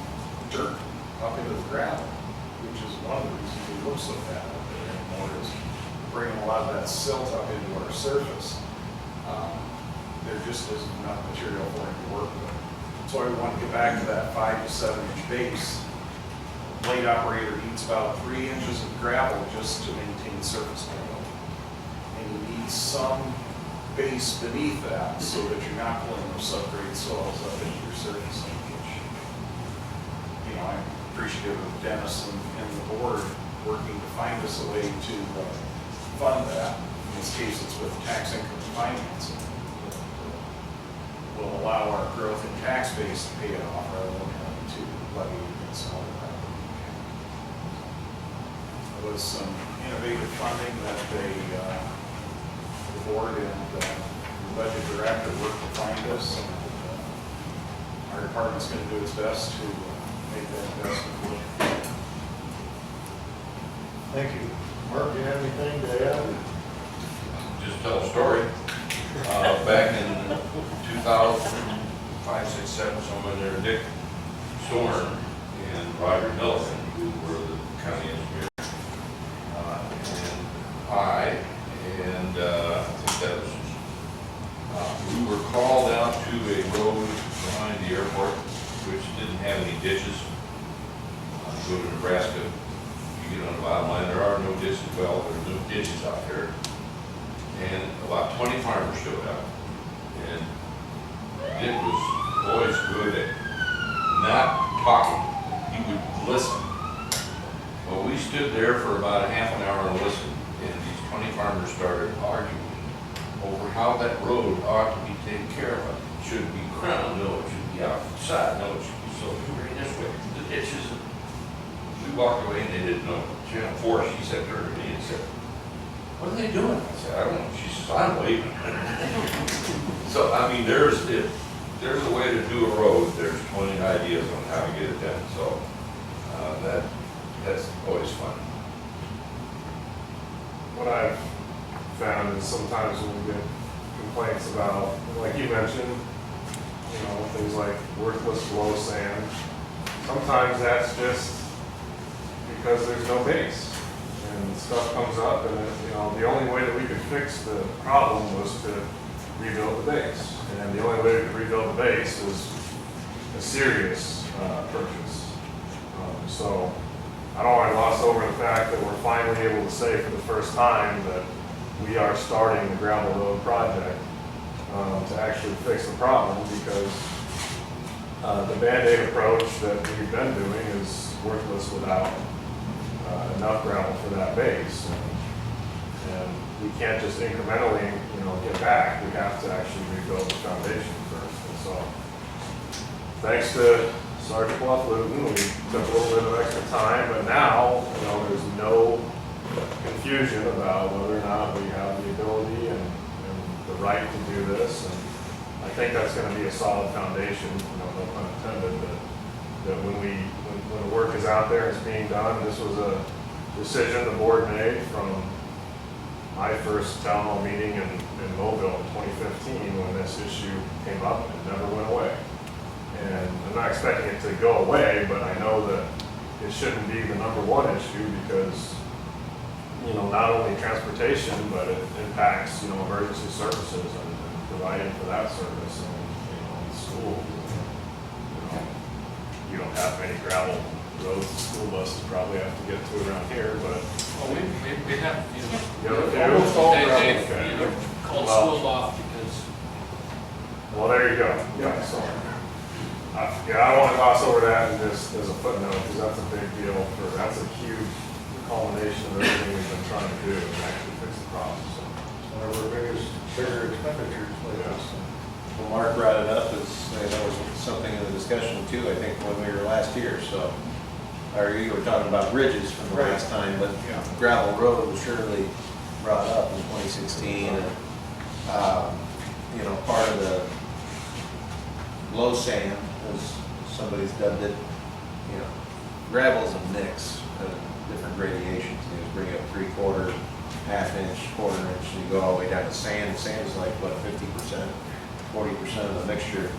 dirt up into the gravel, which is one of the reasons we look so bad up there anymore, is bringing a lot of that silt up into our surface. There just isn't enough material for him to work with. So we want to get back to that 5 to 7 inch base. Blade operator needs about 3 inches of gravel just to maintain surface area. And you need some base beneath that so that you're not pulling those subgrade soils up into your surface linkage. You know, I'm appreciative of Dennis and the board working to find us a way to fund that. In this case, it's with tax income financing. Will allow our growth in tax base to pay it off rather than having to levy against all the property. There was some innovative funding that the board and the budget director worked to find us. And, our department's going to do its best to make that investment work. Thank you. Mark, do you have anything to add? Just tell a story. Back in 2005, 6, 7, somewhere there, Dick Storm and Roger Nelson, who were the county engineer, and I think that was, we were called out to a road behind the airport, which didn't have any ditches. Go to Nebraska, you get on the bottom line, there are no ditches. Well, there's no ditches out there. And about 20 farmers showed up. And Dick was always good at not talking. He would listen. Well, we stood there for about a half an hour and listened, and these 20 farmers started arguing over how that road ought to be taken care of. Should it be crowned? No, it should be outside. No, it should be so right this way. The ditches. We walked away and they didn't know. Channel 4, she said to me and said, "What are they doing?" I said, "I don't know." She says, "I'm waving." So, I mean, if there's a way to do a road, there's 20 ideas on how to get it done. So, that's always fun. What I've found is sometimes when we get complaints about, like you mentioned, you know, things like worthless blow sand, sometimes that's just because there's no base. And stuff comes up, and you know, the only way that we could fix the problem was to rebuild the base. And the only way to rebuild the base is a serious purchase. So I don't want to gloss over the fact that we're finally able to say for the first time that we are starting the gravel road project to actually fix the problem, because the Band-Aid approach that we've been doing is worthless without enough gravel for that base. And we can't just incrementally, get back. We have to actually rebuild the foundation first. And so, thanks to Sergeant Lawton, we took a little bit of extra time, but now, there's no confusion about whether or not we have the ability and the right to do this. And I think that's going to be a solid foundation, no pun intended, that when the work is out there and it's being done. This was a decision the board made from my first town hall meeting in Mobile in 2015, when this issue came up and never went away. And I'm not expecting it to go away, but I know that it shouldn't be the number one issue, because not only transportation, but it impacts, emergency services and providing for that service and schools. You don't have many gravel roads, school buses probably have to get to around here, but. Well, we have, Almost all gravel, they, okay. called Well- schools off because Well, there you go. Yeah, so, I don't want to gloss over that and just as a footnote, because that's a big deal that's a huge culmination of everything we've been trying to do and actually fix the problem, so. One of our bigger expenditures like this. Well, Mark brought it up as, that was something in the discussion too, I think, when we were last year, so. Or you were talking about bridges from the Right. last time, but Yeah. gravel road was surely brought up in 2016. And, part of the low sand, as somebody's dubbed it, gravel's a mix of different gradations. You bring up 3/4, half-inch, quarter-inch, and you go all the way down to sand. Sand is like, what, 50%, 40% of the mixture.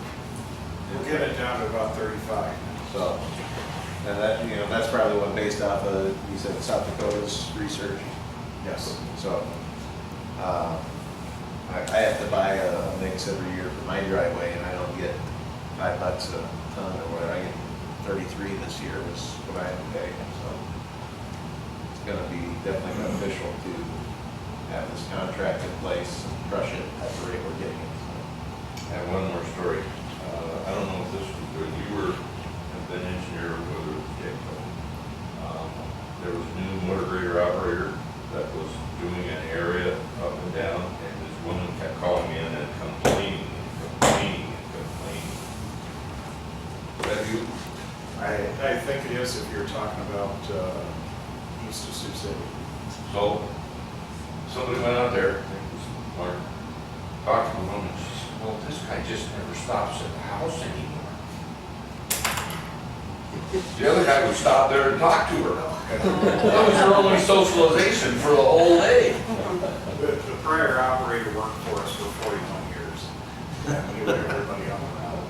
We'll get it down to about 35. So, and that, that's probably what based off of, you said South Dakota's research. Yes. So, I have to buy a mix every year for my driveway, and I don't get $5 a ton or whatever. I get 33 this year was what I had to pay. So, it's going to be definitely beneficial to have this contract in place and crush it at the rate we're getting it. So. I have one more story. I don't know if this was good. You have been engineer, whether it was Jake. There was a new motor grader operator that was doing an area up and down, and this woman kept calling in and complaining. Is that you? I think it is, if you're talking about east of Sioux City. So, somebody went out there, I think it was Mark, talked to the woman, she said, well, this guy just never stops at the house anymore. The other guy would stop there and talk to her. That was her only socialization for the whole day. The prior operator worked for us for 41 years. And we knew everybody on the route.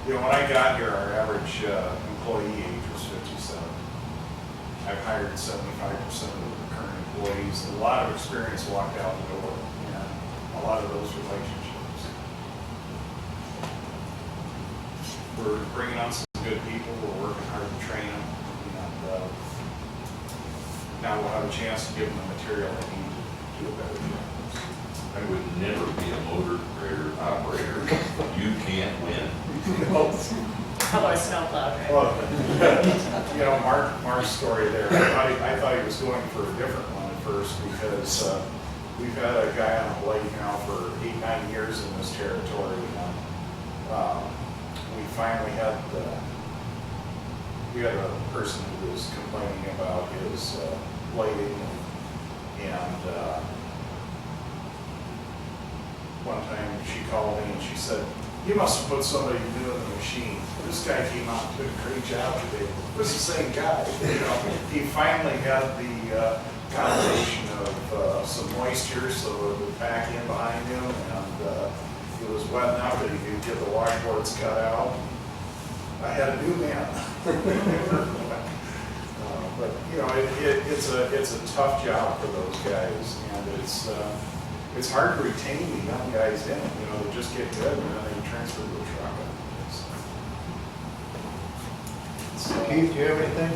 And, when I got here, our average employee age was 57. I've hired 75% of the current employees. A lot of experience walked out the door, and a lot of those relationships. We're bringing on some good people. We're working hard to train them. And now we'll have a chance to give them the material they need to do a better job. I would never be a motor grader operator. You can't win. How about a snowplow driver? Well, Mark's story there, I thought he was going for a different one at first, because we've had a guy on a blade now for 8-9 years in this territory. We finally had a person who was complaining about his blading, and one time she called me and she said, "You must have put somebody new in the machine. This guy came out and did a great job today." It was the same guy. He finally had the combination of some moisture so it would pack in behind him, and it was wet enough that he could get the washboards cut out. I had a new man. But it's a tough job for those guys, and it's hard to retain the young guys in. They just get good and then they transfer to a truck. Keith, do you have anything?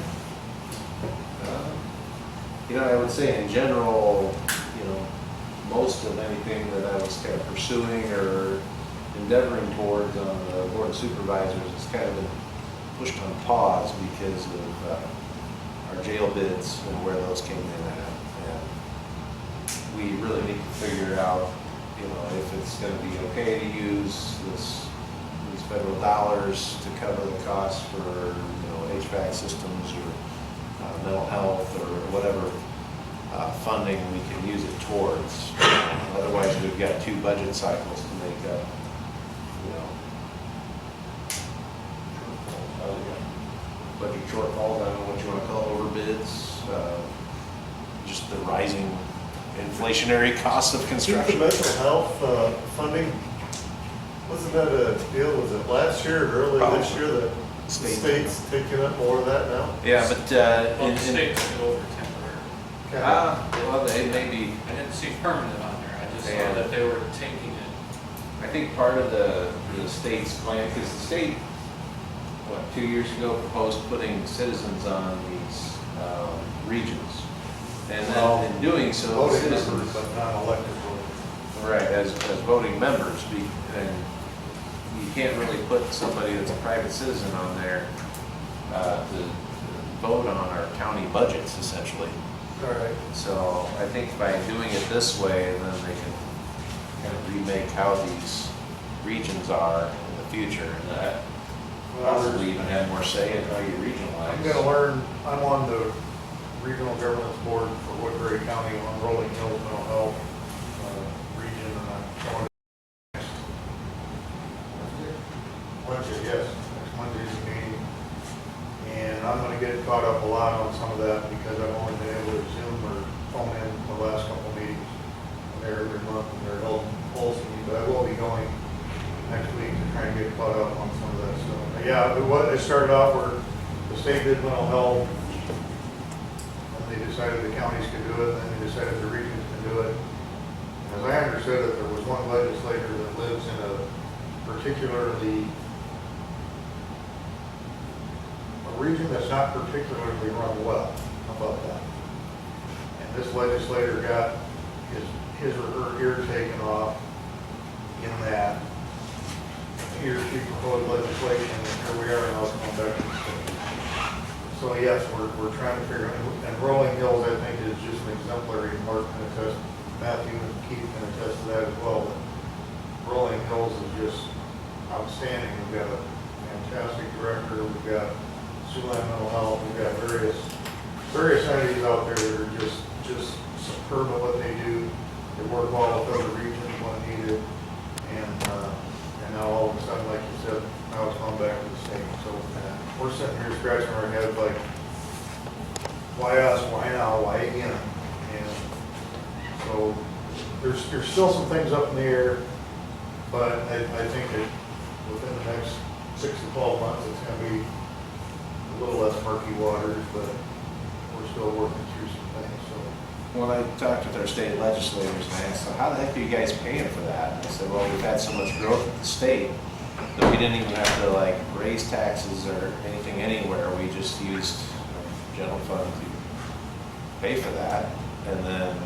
You know, I would say in general, you know, most of anything that I was kind of pursuing or endeavoring towards on the Board of Supervisors has kind of been pushed on pause because of our jail bids and where those came in at. And we really need to figure out, you know, if it's going to be okay to use these federal dollars to cover the costs for, you know, HVAC systems or mental health or whatever funding we can use it towards. Otherwise, we've got 2 budget cycles to make up, you know, budget shortfalls, I don't know what you want to call it, overbids, just the rising inflationary costs of construction. The mental health funding, wasn't that a deal, was it last year or early this year that the state's taking up more of that now? Yeah, but Well, the state took it over temporary. well, it may be. I didn't see permanent on there, I just saw Yeah. that they were taking it. I think part of the state's plan, because the state, 2 years ago proposed putting citizens on these regions. And then in doing so, Voting citizens. members, but not elected voters. Right, as voting members, and you can't really put somebody that's a private citizen on there to vote on our county budgets, essentially. All right. So I think by doing it this way, then they can kind of remake how these regions are in the future, and that possibly even have more say in how you regionalize. I'm gonna learn, I'm on the Regional Governance Board for Woodbury County on Rolling Hills Mental Health region, and I'm going to next Wednesday, yes, next Monday's meeting. And I'm gonna get caught up a lot on some of that because I've only been able to Zoom or phone in the last couple of meetings. And they're every month and they're held pulsing me, but I will be going next week to try and get caught up on some of that stuff. But yeah, it started off where the state did mental health. They decided the counties could do it, and then they decided the regions can do it. As I understood it, there was one legislator that lives in a region that's not particularly run well. How about that? And this legislator got his or her ear taken off in that. He or she proposed legislation, and here we are now, it's going back to the state. So yes, we're trying to figure out, and Rolling Hills, I think, is just an exemplary, Mark can attest, Matthew and Keith can attest to that as well, but Rolling Hills is just outstanding. We've got a fantastic director, we've got Siouxland Mental Health, we've got various entities out there that are just superb at what they do. They work well with other regions when needed, and now all of a sudden, like you said, now it's gone back to the state. So we're sitting here scratching our heads like, why us, why now, why again? And so there's still some things up in the air, but I think that within the next 6 to 12 months, it's going to be a little less murky waters, but we're still working through some things. So. When I talked with our state legislators and I asked them, how the heck are you guys paying for that? And I said, well, we've had so much growth at the state that we didn't even have to like raise taxes or anything anywhere. We just used general fund to pay for that. And then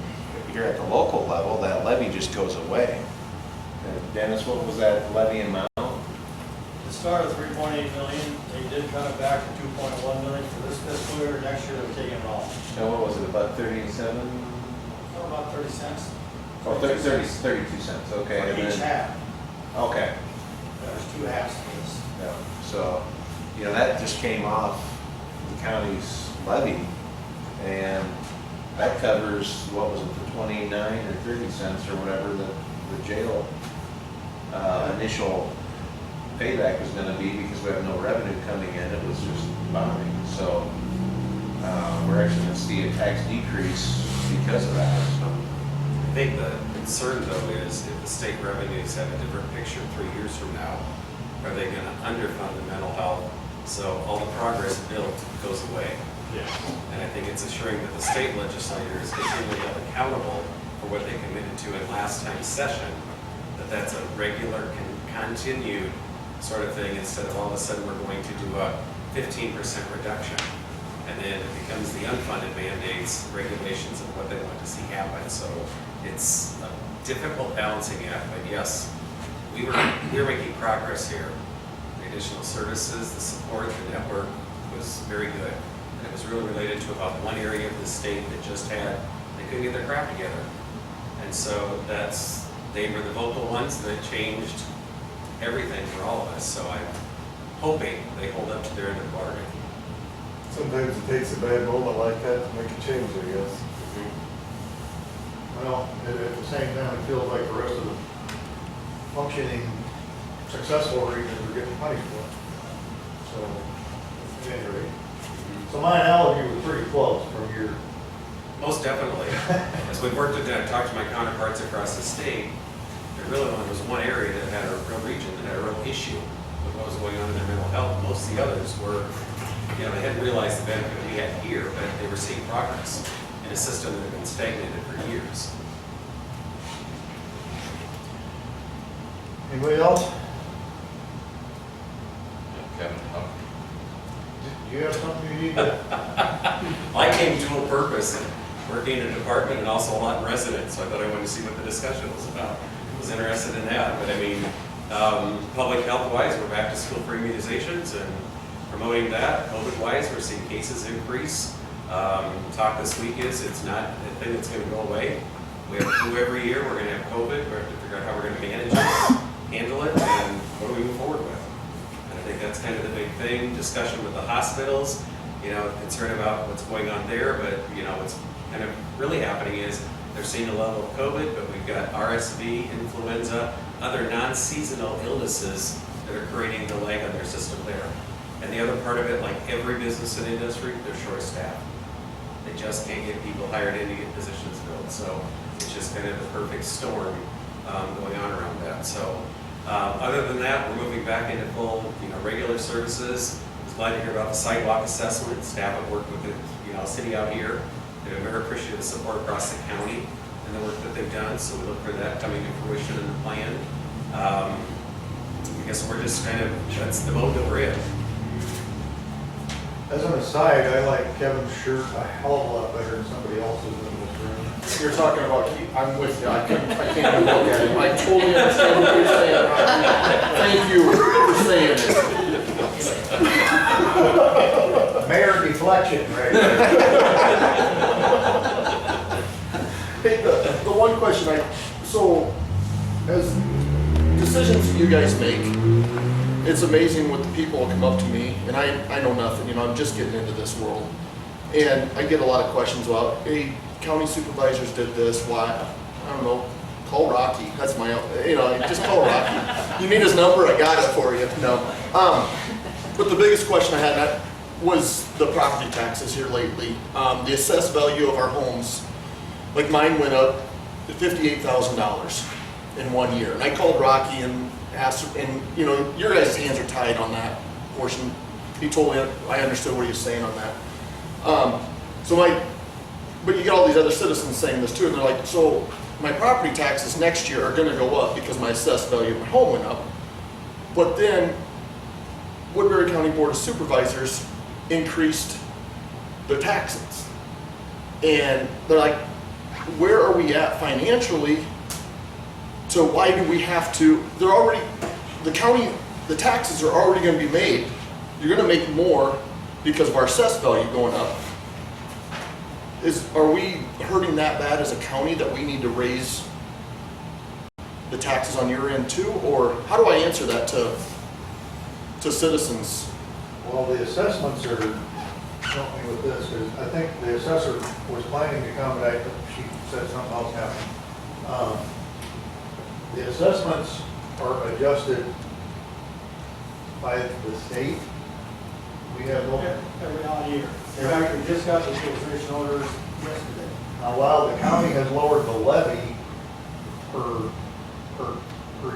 here at the local level, that levy just goes away. And Dennis, what was that levy amount? It started at 3.8 million, they did cut it back to 2.1 million for this fiscal year, next year they're taking it off. And what was it, about 37? So about 30 cents. Oh, 32 cents, okay. For And each then- half, Okay. there's 2 halves to this. Yeah, so, you know, that just came off the county's levy, and that covers, what was it, the 29 or 30 cents or whatever the jail initial payback was gonna be, because we have no revenue coming in, it was just bonding. So, we're actually gonna see a tax decrease because of that, so. I think the concern though is if the state revenues have a different picture 3 years from now, are they going to underfund the mental health so all the progress built goes away? Yeah. And I think it's assuring that the state legislators continually held accountable for what they committed to in last time's session, that that's a regular, continued sort of thing instead of all of a sudden we're going to do a 15% reduction. And then it becomes the unfunded mandates, regulations of what they want to see happen. So it's a difficult balancing act, but yes, we're making progress here. The additional services, the support, the network was very good. And it was really related to about one area of the state that just had, they couldn't get their crap together. And so they were the vocal ones that changed everything for all of us. So I'm hoping they hold up to their end of the bargain. Sometimes it takes a bad moment like that to make a change, I guess. Well, at the same time, it feels like the rest of the functioning, successful regions are getting punished for it. So, at any rate. So my analogy was pretty close from your. Most definitely. As we've worked with that, talked to my counterparts across the state, there really only was one area that had a real region that had a real issue with what was going on in their mental health. Most of the others were, they hadn't realized the benefit we had here, but they were seeing progress in a system that had been stagnated for years. Anybody else? Kevin, Do you have something you need to? I came dual purpose, working in a department and also a Lawton resident, so I thought I wanted to see what the discussion was about. I was interested in that, but I mean, public health wise, we're back to school for immunizations and promoting that. COVID wise, we're seeing cases increase. Talk this week is it's not a thing that's going to go away. We have flu every year. We're going to have COVID. We have to figure out how we're going to manage it, handle it, and what do we move forward with. And I think that's kind of the big thing. Discussion with the hospitals, concern about what's going on there, but what's kind of really happening is they're seeing a level of COVID, but we've got RSV, influenza, other non-seasonal illnesses that are creating the lag on their system there. And the other part of it, like every business and industry, they're short staffed. They just can't get people hired in to get positions filled. So it's just kind of the perfect storm going on around that. So other than that, we're moving back into full, regular services. I was glad to hear about the sidewalk assessment. Staff have worked with the, city out here. They've been very appreciative of the support across the county and the work that they've done. So we look for that coming to fruition in the plan. I guess we're just that's the mode that we're in. As an aside, I like Kevin's shirt a hell of a lot better than somebody else's in this room. You're talking about, I'm with you, I can't even look at him. I totally understand what you're saying, Rocky. Thank you for saying it. Mayor deflection, right? Hey, the one question so as decisions you guys make, it's amazing what the people come up to me, and I know nothing, I'm just getting into this world. And I get a lot of questions about, hey, county supervisors did this, why? I don't know, call Rocky, that's my, just call Rocky. You need his number, I got it for you, no. But the biggest question I had was the property taxes here lately. The assessed value of our homes, like mine went up to $58,000 in 1 year. And I called Rocky and asked, and your guys' hands are tied on that portion. He told me, I understood what he was saying on that. But you get all these other citizens saying this too, and they're like, so my property taxes next year are gonna go up because my assessed value of my home went up. But then Woodbury County Board of Supervisors increased their taxes. And they're like, where are we at financially? So why do we have to, the taxes are already gonna be made. You're gonna make more because of our assessed value going up. Are we hurting that bad as a county that we need to raise the taxes on your end too? Or how do I answer that to citizens? Well, the assessments are, help me with this, because I think the assessor was planning to come, but she said something else happened. The assessments are adjusted by the state. We have no. Every odd year. In fact, we just got the stabilization orders yesterday. Now, while the county has lowered the levy per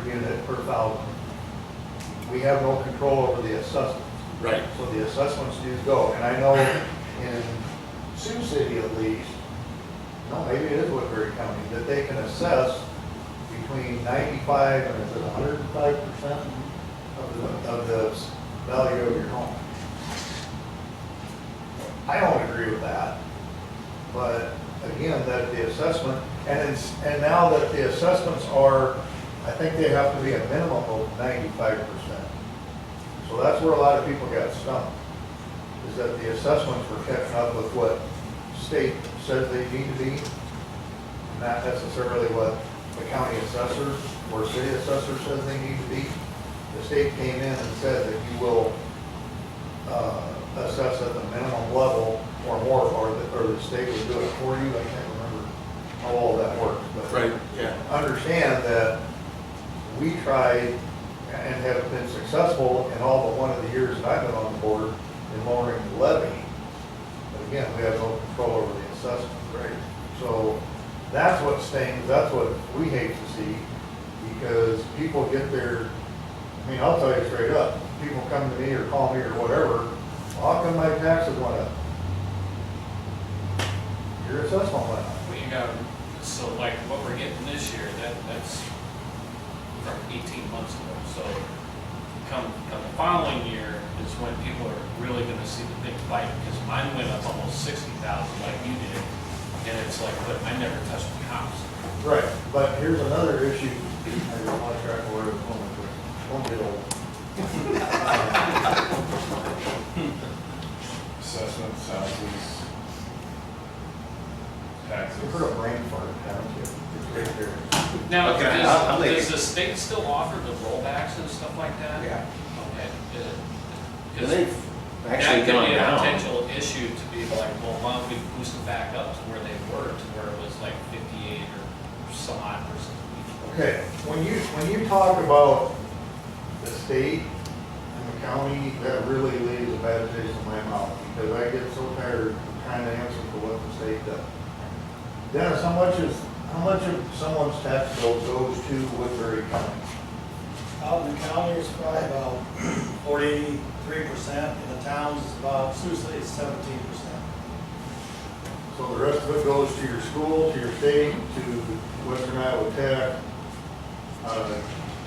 unit, per thousand, we have no control over the assessments. Right. So the assessments do go. And I know in Sioux City at least, no, maybe it is Woodbury County, that they can assess between 95 and is it 105% of the value of your home. I don't agree with that. But again, that the assessment, and now that the assessments are, I think they have to be a minimum of 95%. So that's where a lot of people got stumped, is that the assessments were catching up with what state says they need to be, not necessarily what the county assessor or city assessor says they need to be. The state came in and said that you will assess at the minimum level or more, or the state would do it for you. I can't remember how all that works, but Right, yeah. understand that we tried and have been successful in all but one of the years that I've been on the board in lowering the levy. But again, we have no control over the assessment. Right. So that's what stings, that's what we hate to see, because people get their, I mean, I'll tell you straight up, people come to me or call me or whatever, well, how come my taxes went up? Your assessment went up. Well, you know, so like what we're getting this year, that's from 18 months ago. So come the following year is when people are really gonna see the big bite, because mine went up almost 60,000 like you did. And it's like, but I never touched my house. Right, but here's another issue, I don't want to track where it's going, won't get old. Assessment, salaries, taxes. I've heard of brain fart, haven't you? It's right there. Now, Okay, I'll make does the state still offer the rollbacks and stuff like that? Yeah. Okay. And Because they've that actually could gone be a down. potential issue to be like, well, why don't we boost them back up to where they were, to where it was like 58 or some odd percent. Okay, when you talk about the state and the county, that really leaves a bad taste in my mouth, because I get so tired of trying to answer for what the state does. Dennis, how much of someone's tax bill goes to Woodbury County? Out in the county, it's probably about 43%, in the towns, it's about, Sioux City, it's 17%. So the rest of it goes to your school, to your state, to Western Iowa Tech,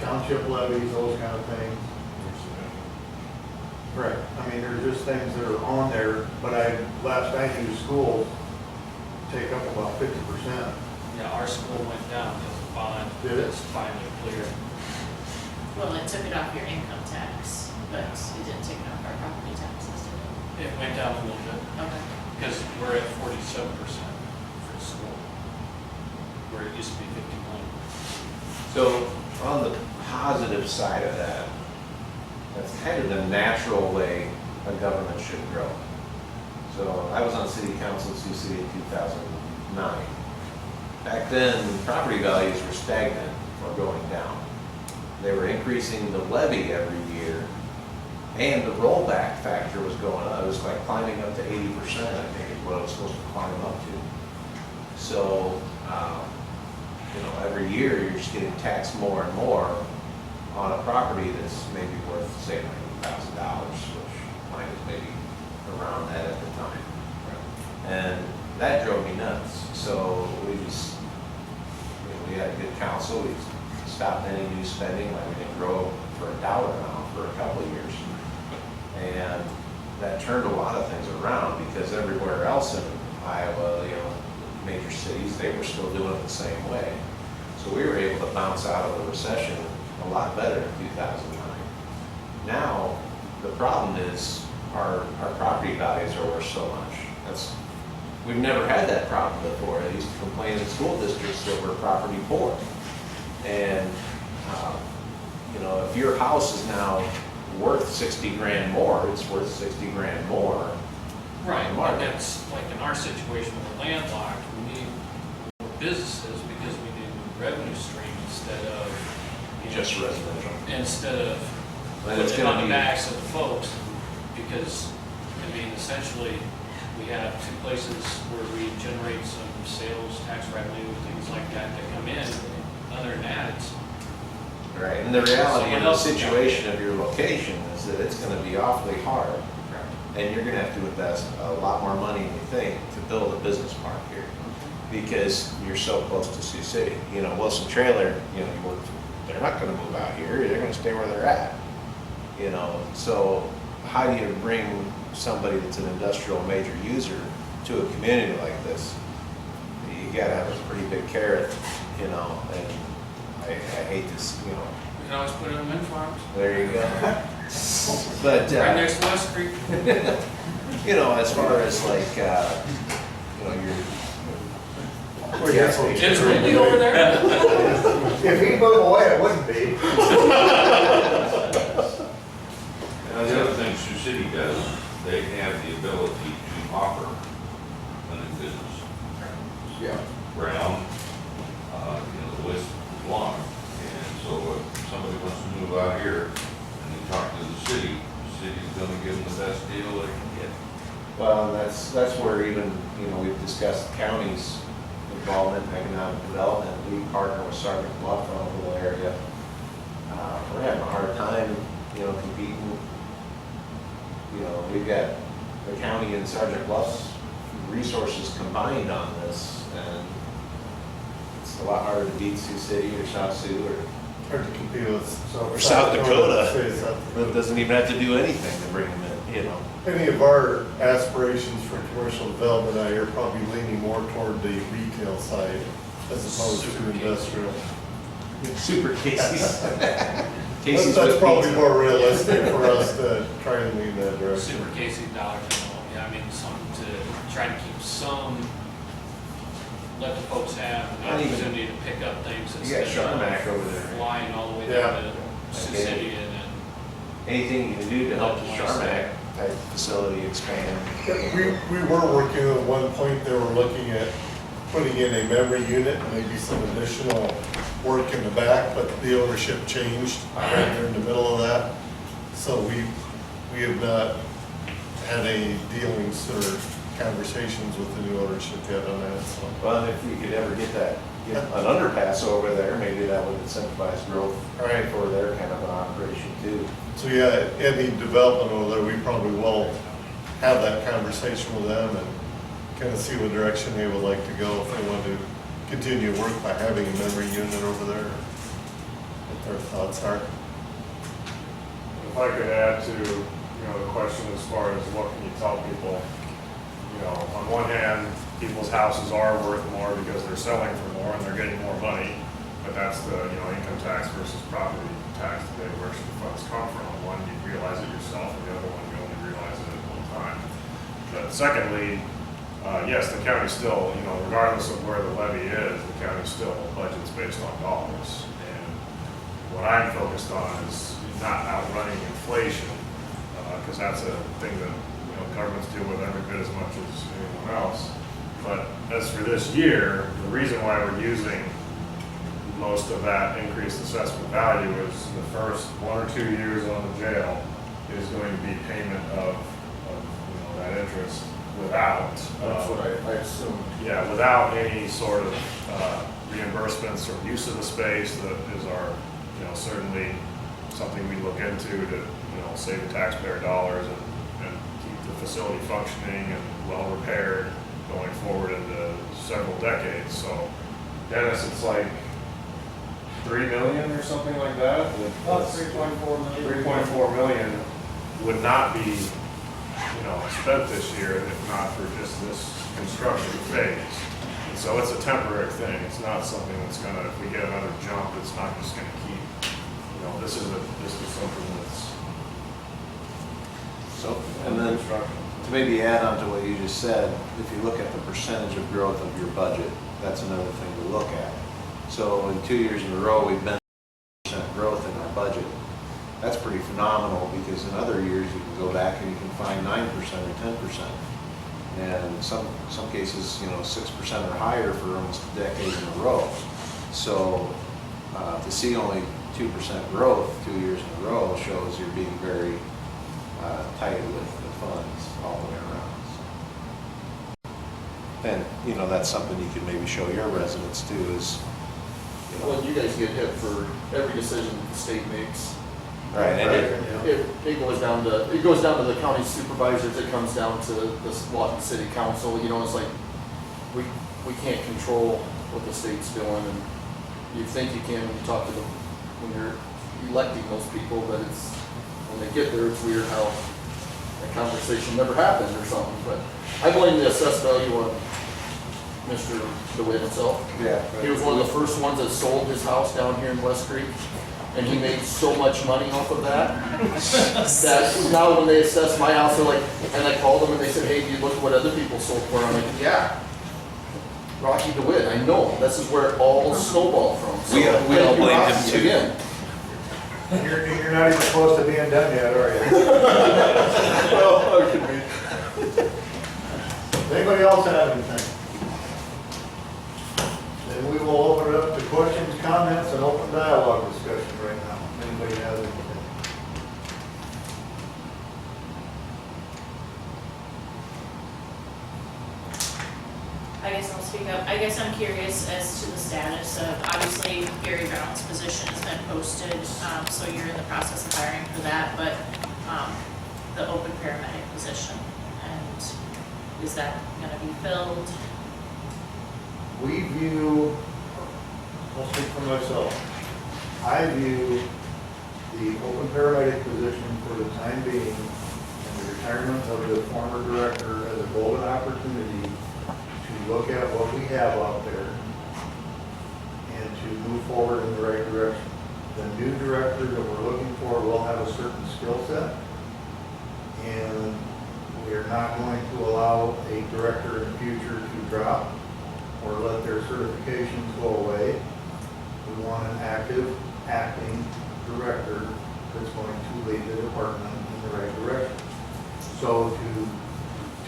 township levies, those kind of things. Right, I mean, there's just things that are on there, but last I knew, schools take up about 50%. Yeah, our school went down because the bond Did it? was finally cleared. Well, it took it off your income tax, but it didn't take it off our property taxes, did It went down a little bit, it? Okay. because we're at 47% for school, where it used to be 51. So on the positive side of that, that's kind of the natural way a government should grow. So I was on city council in Sioux City in 2009. Back then, property values were stagnant or going down. They were increasing the levy every year, and the rollback factor was going up. It was like climbing up to 80%, I think is what it was supposed to climb up to. So, every year you're just getting taxed more and more on a property that's maybe worth, say, $90,000, which mine is maybe around that at the time. And that drove me nuts. So we just, we had a good council. We stopped any new spending, like we didn't grow for $1 now for a couple of years. And that turned a lot of things around, because everywhere else in Iowa, major cities, they were still doing it the same way. So we were able to bounce out of the recession a lot better in 2009. Now, the problem is our property values are worth so much. We've never had that problem before. They used to complain in school districts that we're property poor. And, if your house is now worth 60 grand more, it's worth 60 grand more. Right, on the but market. that's, like in our situation, we're landlocked, we need more businesses because we need a revenue stream instead of. Just residential. Instead of And it's putting it gonna on the be- backs of the folks, because, essentially, we have two places where we generate some sales, tax revenue, things like that come in. Other than that, it's. Right, and the reality Someone of the else- situation of your location is that it's gonna be awfully hard. And you're gonna have to invest a lot more money than you think to build a business park here, because you're so close to Sioux City. Wilson Trailer, they're not gonna move out here, they're gonna stay where they're at. So how do you bring somebody that's an industrial major user to a community like this? You gotta have a pretty big carrot, you know, and I hate this, you know. We can always put it in wind farms, There you go. But, right next to West Creek. you know, as far as like, you know, your. Jim's really over there? If he moved away, it wouldn't be. Now, the other thing Sioux City does, they have the ability to offer a new business. Yeah. Brown, you know, the list is long. And so if somebody wants to move out here and they talk to the city's gonna give them the best deal they can get. Well, that's where even, you know, we've discussed counties' involvement in economic development. We partner with Sergeant Bluff on a little area. We're having a hard time, you know, competing. You know, we've got the county and Sergeant Bluff's resources combined on this, and it's a lot harder to beat Sioux City or South Sioux or Hard to compete with South Dakota. South That doesn't even have to do anything to bring them in, you know. Any of our aspirations for commercial development out here probably leaning more toward the retail side as opposed to industrial. Super Casey's. That's probably more realistic for us to try and lean that direction. Super Casey Dollar General, yeah, I mean, some to try to keep some, let the folks have an Not even- opportunity to pick up things You got instead Sharmac of over there. flying all the way Yeah. down to Sioux Okay. City and then. Anything you can do to help the Like Sharmac type facility expand. We were working at one point, they were looking at putting in a memory unit, maybe some additional work in the back, but the ownership changed right there in the middle of that. So we have not had any dealings or conversations with the new ownership yet on that, so. Well, if we could ever get an underpass over there, maybe that would incentivize growth Right. for their kind of an operation too. So yeah, any development over there, we probably will have that conversation with them and kind of see what direction they would like to go, if they want to continue work by having a memory unit over there, what their thoughts are. If I could add to, you know, the question as far as what can you tell people, you know, on one hand, people's houses are worth more because they're selling for more and they're getting more money, but that's the, you know, income tax versus property tax debate, where should the funds come from? One, you realize it yourself, and the other one, you only realize it at one time. But secondly, yes, the county still, you know, regardless of where the levy is, the county still budgets based on dollars. And what I'm focused on is not outrunning inflation, because that's a thing that, you know, governments deal with every bit as much as anyone else. But as for this year, the reason why we're using most of that increased assessment value is the first 1 or 2 years on the jail is going to be payment of you know, that interest without. That's what I assumed. Yeah, without any sort of reimbursements or use of the space. That is our, you know, certainly something we look into to, you know, save the taxpayer dollars and keep the facility functioning and well repaired going forward into several decades. So, Dennis, it's like 3 million or something like that. About 3.4 million. 3.4 million would not be, you know, spent this year if not for just this construction phase. And so it's a temporary thing. It's not something that's gonna, if we get another jump, it's not just gonna keep, you know, this is something that's. So, and then to maybe add on to what you just said, if you look at the percentage of growth of your budget, that's another thing to look at. So in 2 years in a row, we've been 10% growth in our budget. That's pretty phenomenal, because in other years you can go back and you can find 9% or 10%. And some cases, you know, 6% or higher for almost a decade in a row. So to see only 2% growth 2 years in a row shows you're being very tight with the funds all the way around. And, you know, that's something you can maybe show your residents too, is, you know. Well, you guys get hit for every decision the state makes. Right, and It goes down to the county supervisors, it comes down to the Lawton City Council, you know, it's like, we can't control what the state's doing, and you think you can when you talk to them, when you're electing those people, but it's, when they get there, it's weird how that conversation never happened or something, but I blame the assessed value on Mr. DeWitt himself. Yeah. He was one of the first ones that sold his house down here in West Creek, and he made so much money off of that, that now when they assess my house, they're like, and I called them and they said, hey, do you look at what other people sold for? I'm like, yeah. Rocky DeWitt, I know, this is where it all snowballed from. So, We all thank you, blame him Rocky, too. again. You're not even close to being done yet, are you? Well, I could be. Does anybody else have anything? Then we will open it up to questions, comments, and open dialogue discussion right now. Anybody has anything? I guess I'll speak up. I guess I'm curious as to the status of, obviously, Gary Brown's position has been posted, so you're in the process of hiring for that, but the open paramedic position, and is that gonna be filled? We view, I'll speak for myself, I view the open paramedic position for the time being and the retirement of the former director as a golden opportunity to look at what we have out there and to move forward in the right direction. The new director that we're looking for will have a certain skill set, and we're not going to allow a director in the future to drop or let their certifications go away. We want an active, acting director that's going to lead the department in the right direction. So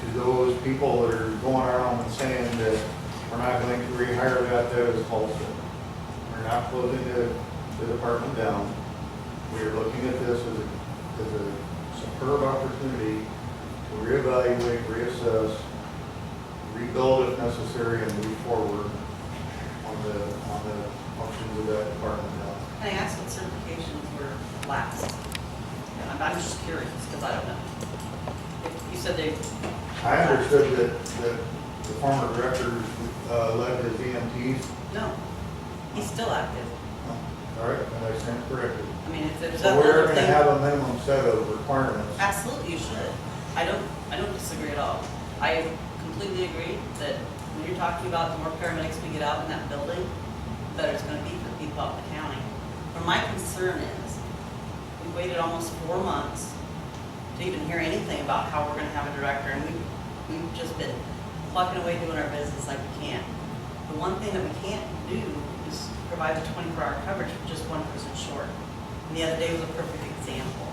to those people that are going around and saying that we're not going to rehire that is false. We're not closing the department down. We're looking at this as a superb opportunity to reevaluate, reassess, rebuild if necessary, and move forward on the functions of that department now. Can I ask what certifications were lapsed? I'm just curious, because I don't know. You said they... I understood that the former director led his EMTs. No, he's still active. All right, and I stand corrected. I mean, if there's So other we're going to thing- have a minimum set of requirements. Absolutely, you should. I don't disagree at all. I completely agree that when you're talking about the more paramedics we get out in that building, the better it's going to be for people out in the county. But my concern is, we waited almost 4 months to even hear anything about how we're going to have a director, and we've just been plucking away doing our business like we can. The one thing that we can't do is provide the 24-hour coverage with just one person short. And the other day was a perfect example.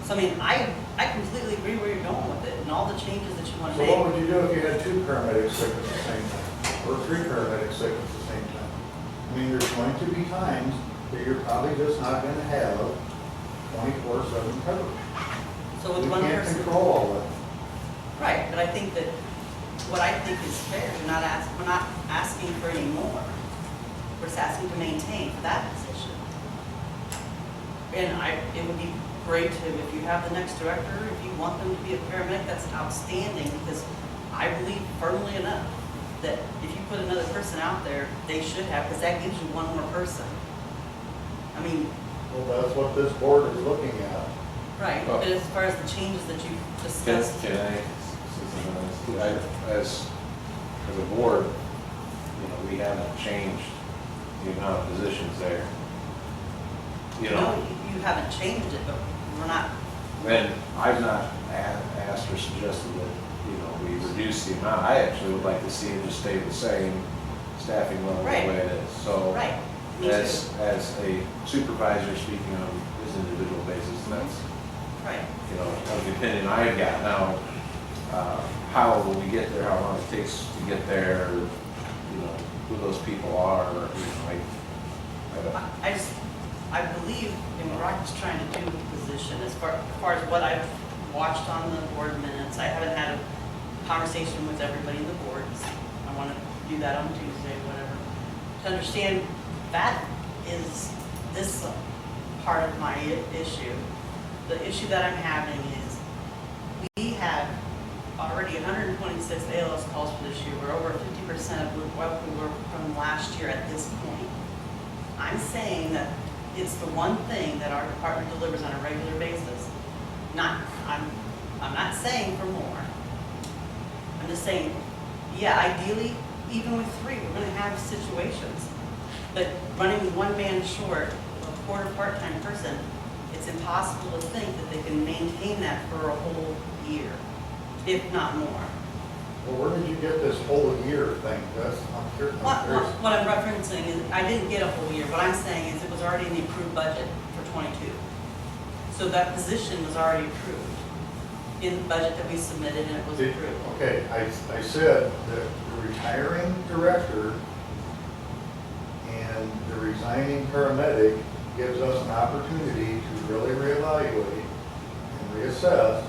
So I mean, I completely agree where you're going with it and all the changes that you want to So make. what would you do if you had 2 paramedics sick at the same time? Or 3 paramedics sick at the same time? I mean, there's going to be times that you're probably just not going to have 24/7 coverage. So with We one can't person. control all that. Right, but I think that what I think is fair, we're not asking for any more. We're just asking to maintain for that position. And it would be great if you have the next director, if you want them to be a paramedic, that's outstanding, because I believe firmly enough that if you put another person out there, they should have, because that gives you one more person. I mean, Well, that's what this board is looking at. right, but as far as the changes that you discussed. Can I, as a board, we haven't changed the amount of positions there. No, you haven't changed it, but we're not. And I've not asked or suggested that, we reduce the amount. I actually would like to see it just stay the same staffing level the Right. way it is. So Right. Me too. as a supervisor speaking on his individual basis, that's, Right. the opinion I've got. Now, how will we get there, how long it takes to get there, who those people are, I believe, Rocky's trying to do the position, as far as what I've watched on the board minutes. I haven't had a conversation with everybody in the boards. I want to do that on Tuesday, whatever. To understand, that is this part of my issue. The issue that I'm having is, we have already 126 ALS calls for this year. We're over 50% of what we were from last year at this point. I'm saying that it's the one thing that our department delivers on a regular basis. I'm not saying for more. I'm just saying, yeah, ideally, even with 3, we're gonna have situations. But running one man short, a quarter part-time person, it's impossible to think that they can maintain that for a whole year, if not more. Well, where did you get this whole year thing? I'm curious. What I'm referencing is, I didn't get a whole year. What I'm saying is it was already in the approved budget for '22. So that position was already approved in the budget that we submitted, and it was approved. Okay, I said that the retiring director and the resigning paramedic gives us an opportunity to really reevaluate and reassess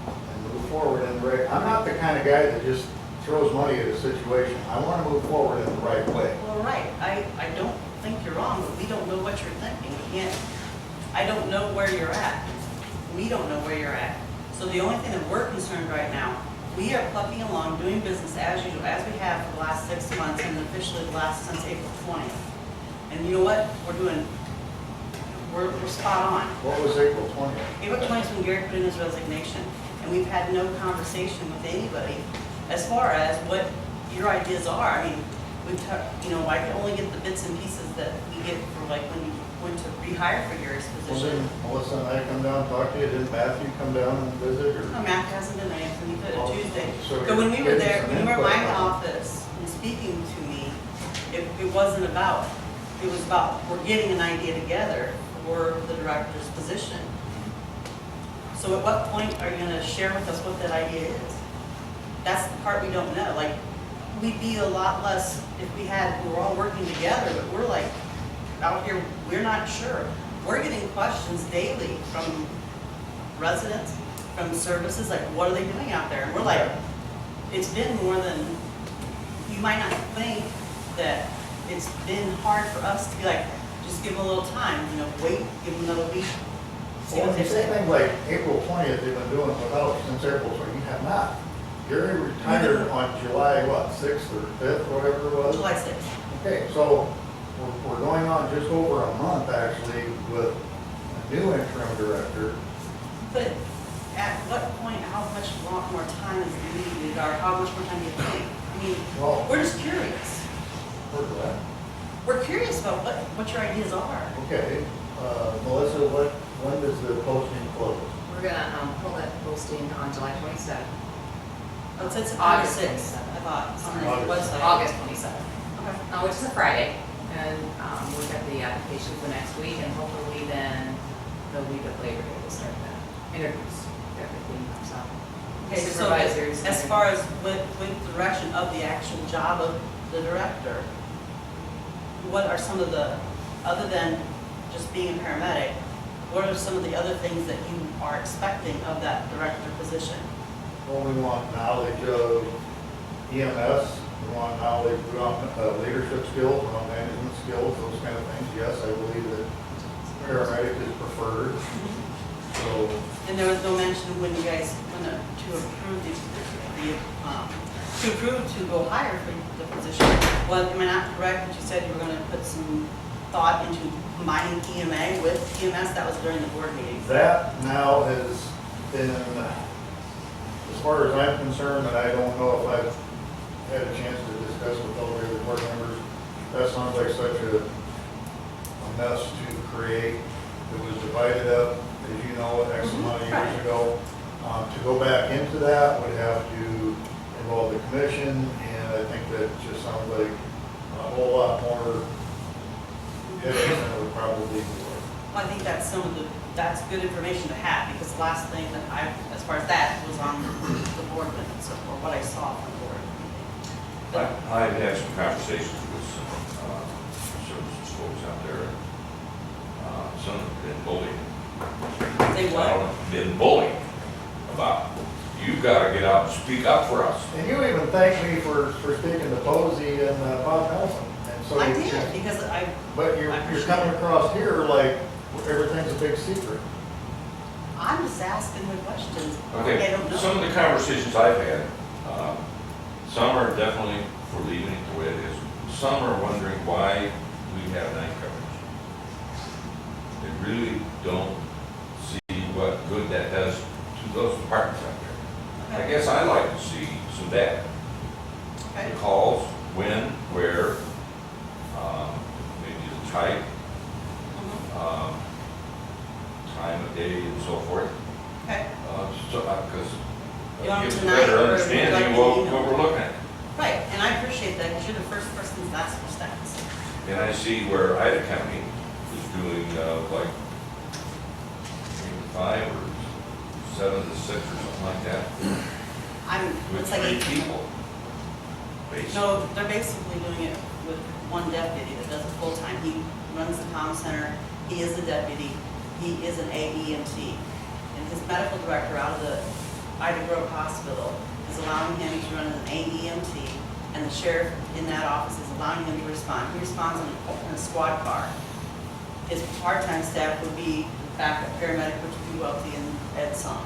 and move forward in the right. I'm not the kind of guy that just throws money at a situation. I want to move forward in the right way. Well, right, I don't think you're wrong, but we don't know what you're thinking. We can't, I don't know where you're at. We don't know where you're at. So the only thing that we're concerned right now, we are plucking along, doing business as usual, as we have for the last 6 months, and officially the last since April 20th. And you know what? We're spot on. What was April 20th? April 20th is when Gary put in his resignation, and we've had no conversation with anybody as far as what your ideas are. I mean, I can only get the bits and pieces that we get for like when you went to rehire for Gary's Well, position. didn't Melissa and I come down and talk to you? Didn't Matthew come down and visit? Or? No, Matt hasn't been there, he did it Oh, Tuesday. so But when we were you're there, getting when you were some in my input. office and speaking to me, it wasn't about, it was about, we're getting an idea together for the director's position. So at what point are you gonna share with us what that idea is? That's the part we don't know. Like, we'd be a lot less if we were all working together, but we're like, out here, we're not sure. We're getting questions daily from residents, from services, like, what are they doing out there? And we're like, it's been more than, you might not think that it's been hard for us to be like, just give them a little time, wait, give them another week. See Well, what when they you say say. things like April 20th, they've been doing it without since April 20th. You have not. Gary retired on July, what, 6th or 5th, or whatever it was? July 6th. Okay, so we're going on just over a month, actually, with a new interim director. But at what point, how much more time is needed, or how much more time do you think? I mean, Well, we're just curious. where's that? We're curious about what your ideas are. Okay, Melissa, when does the posting close? We're gonna pull that posting on July 27th. Oh, it said September August 6th, 27th. I thought, on the August. website. August 27th, Okay. which is a Friday. And we'll get the application for next week, and hopefully then the week of Labor Day we'll start the interviews, everything comes up. Okay, so Supervisors. as far as with direction of the actual job of the director, what are some of the, other than just being a paramedic, what are some of the other things that you are expecting of that director position? Well, we want knowledge of EMS, we want knowledge, we want leadership skills, we want management skills, those kind of things. Yes, I believe that paramedic is preferred. So, And there was no mention when you guys, to approve to go higher for the position. Well, am I not correct that you said you were gonna put some thought into combining EMA with EMS? That was during the board meeting. that now has been, as far as I'm concerned, and I don't know if I've had a chance to discuss with all the other board members, that sounds like such a mess to create. It was divided up, as you know, X amount of years ago. To go back into that would have to involve the commission, and I think that just sounds like a whole lot more headaches than it would probably be worth. Well, I think that's good information to have, because the last thing that as far as that, was on the board minutes, or what I saw on the board meeting. I've had some conversations with some services folks out there. Some have been bullied. Say what? Been bullied about, you've got to get out and speak up for us. And you even thanked me for speaking to Posey and Bob Nelson. And so I you- did, because But you're coming across here like everything's a big secret. I'm just asking the questions. I Okay, don't know. some of the conversations I've had, some are definitely for leaving it the way it is. Some are wondering why we have night coverage. They really don't see what good that does to those departments out there. I guess I'd like to see some data. Okay. The calls, when, where, maybe the type, time of day and so forth. Okay. Because You want it gives a tonight, better or would you understanding like of me what to email? what we're looking at. Right, and I appreciate that, because you're the first person that's asked for stats. And I see where Ida County is doing like 5 or 7 to 6 or something like that. With It's like 3 8 people. Basically. No, they're basically doing it with one deputy that does it full-time. He runs the comm center, he is the deputy, he is an AEMT. And his medical director out of the Ida Grove Hospital is allowing him to run as an AEMT, and the sheriff in that office is allowing him to respond. He responds in a squad car. His part-time staff would be backup paramedic, which would be Wealthy and Ed Song.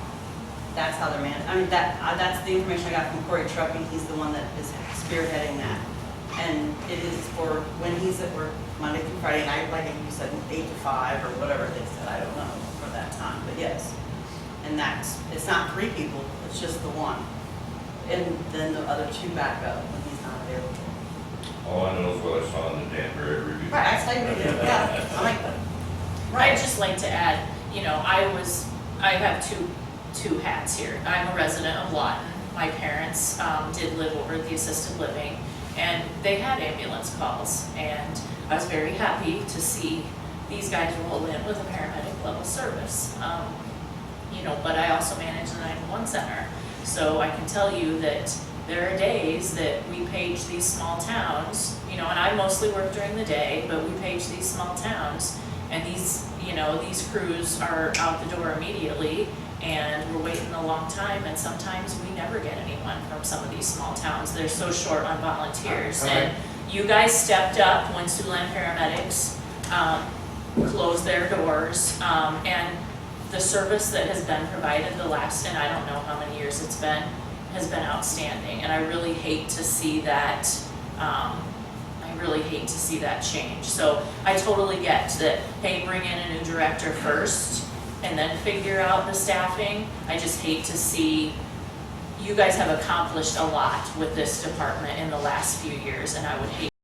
That's how they're managed. I mean, that's the information I got from Corey Trucking. He's the one that is spearheading that. And it is for when he's at work Monday through Friday, and I, like you said, 8 to 5 or whatever they said, I don't know for that time, but yes. And it's not 3 people, it's just the one. And then the other 2 back up when he's not available. All I know is what I saw in the Danbury review. Right, I saw you did, yeah. I'm like, I'd just like to add, you know, I have two hats here. I'm a resident of Lawton. My parents did live over at the assisted living, and they had ambulance calls, and I was very happy to see these guys roll in with a paramedic level service. You know, but I also manage the 911 center, so I can tell you that there are days that we page these small towns, you know, and I mostly work during the day, but we page these small towns, and these, you know, these crews are out the door immediately, and we're waiting a long time, and sometimes we never get anyone from some of these small towns. They're so short on volunteers, and you guys stepped up when Siouxland paramedics closed their doors, and the service that has been provided the last, and I don't know how many years it's been, has been outstanding, and I really hate to see that, change. So I totally get that, hey, bring in a new director first, and then figure out the staffing. I just hate to see, you guys have accomplished a lot with this department in the last few years, and I would hate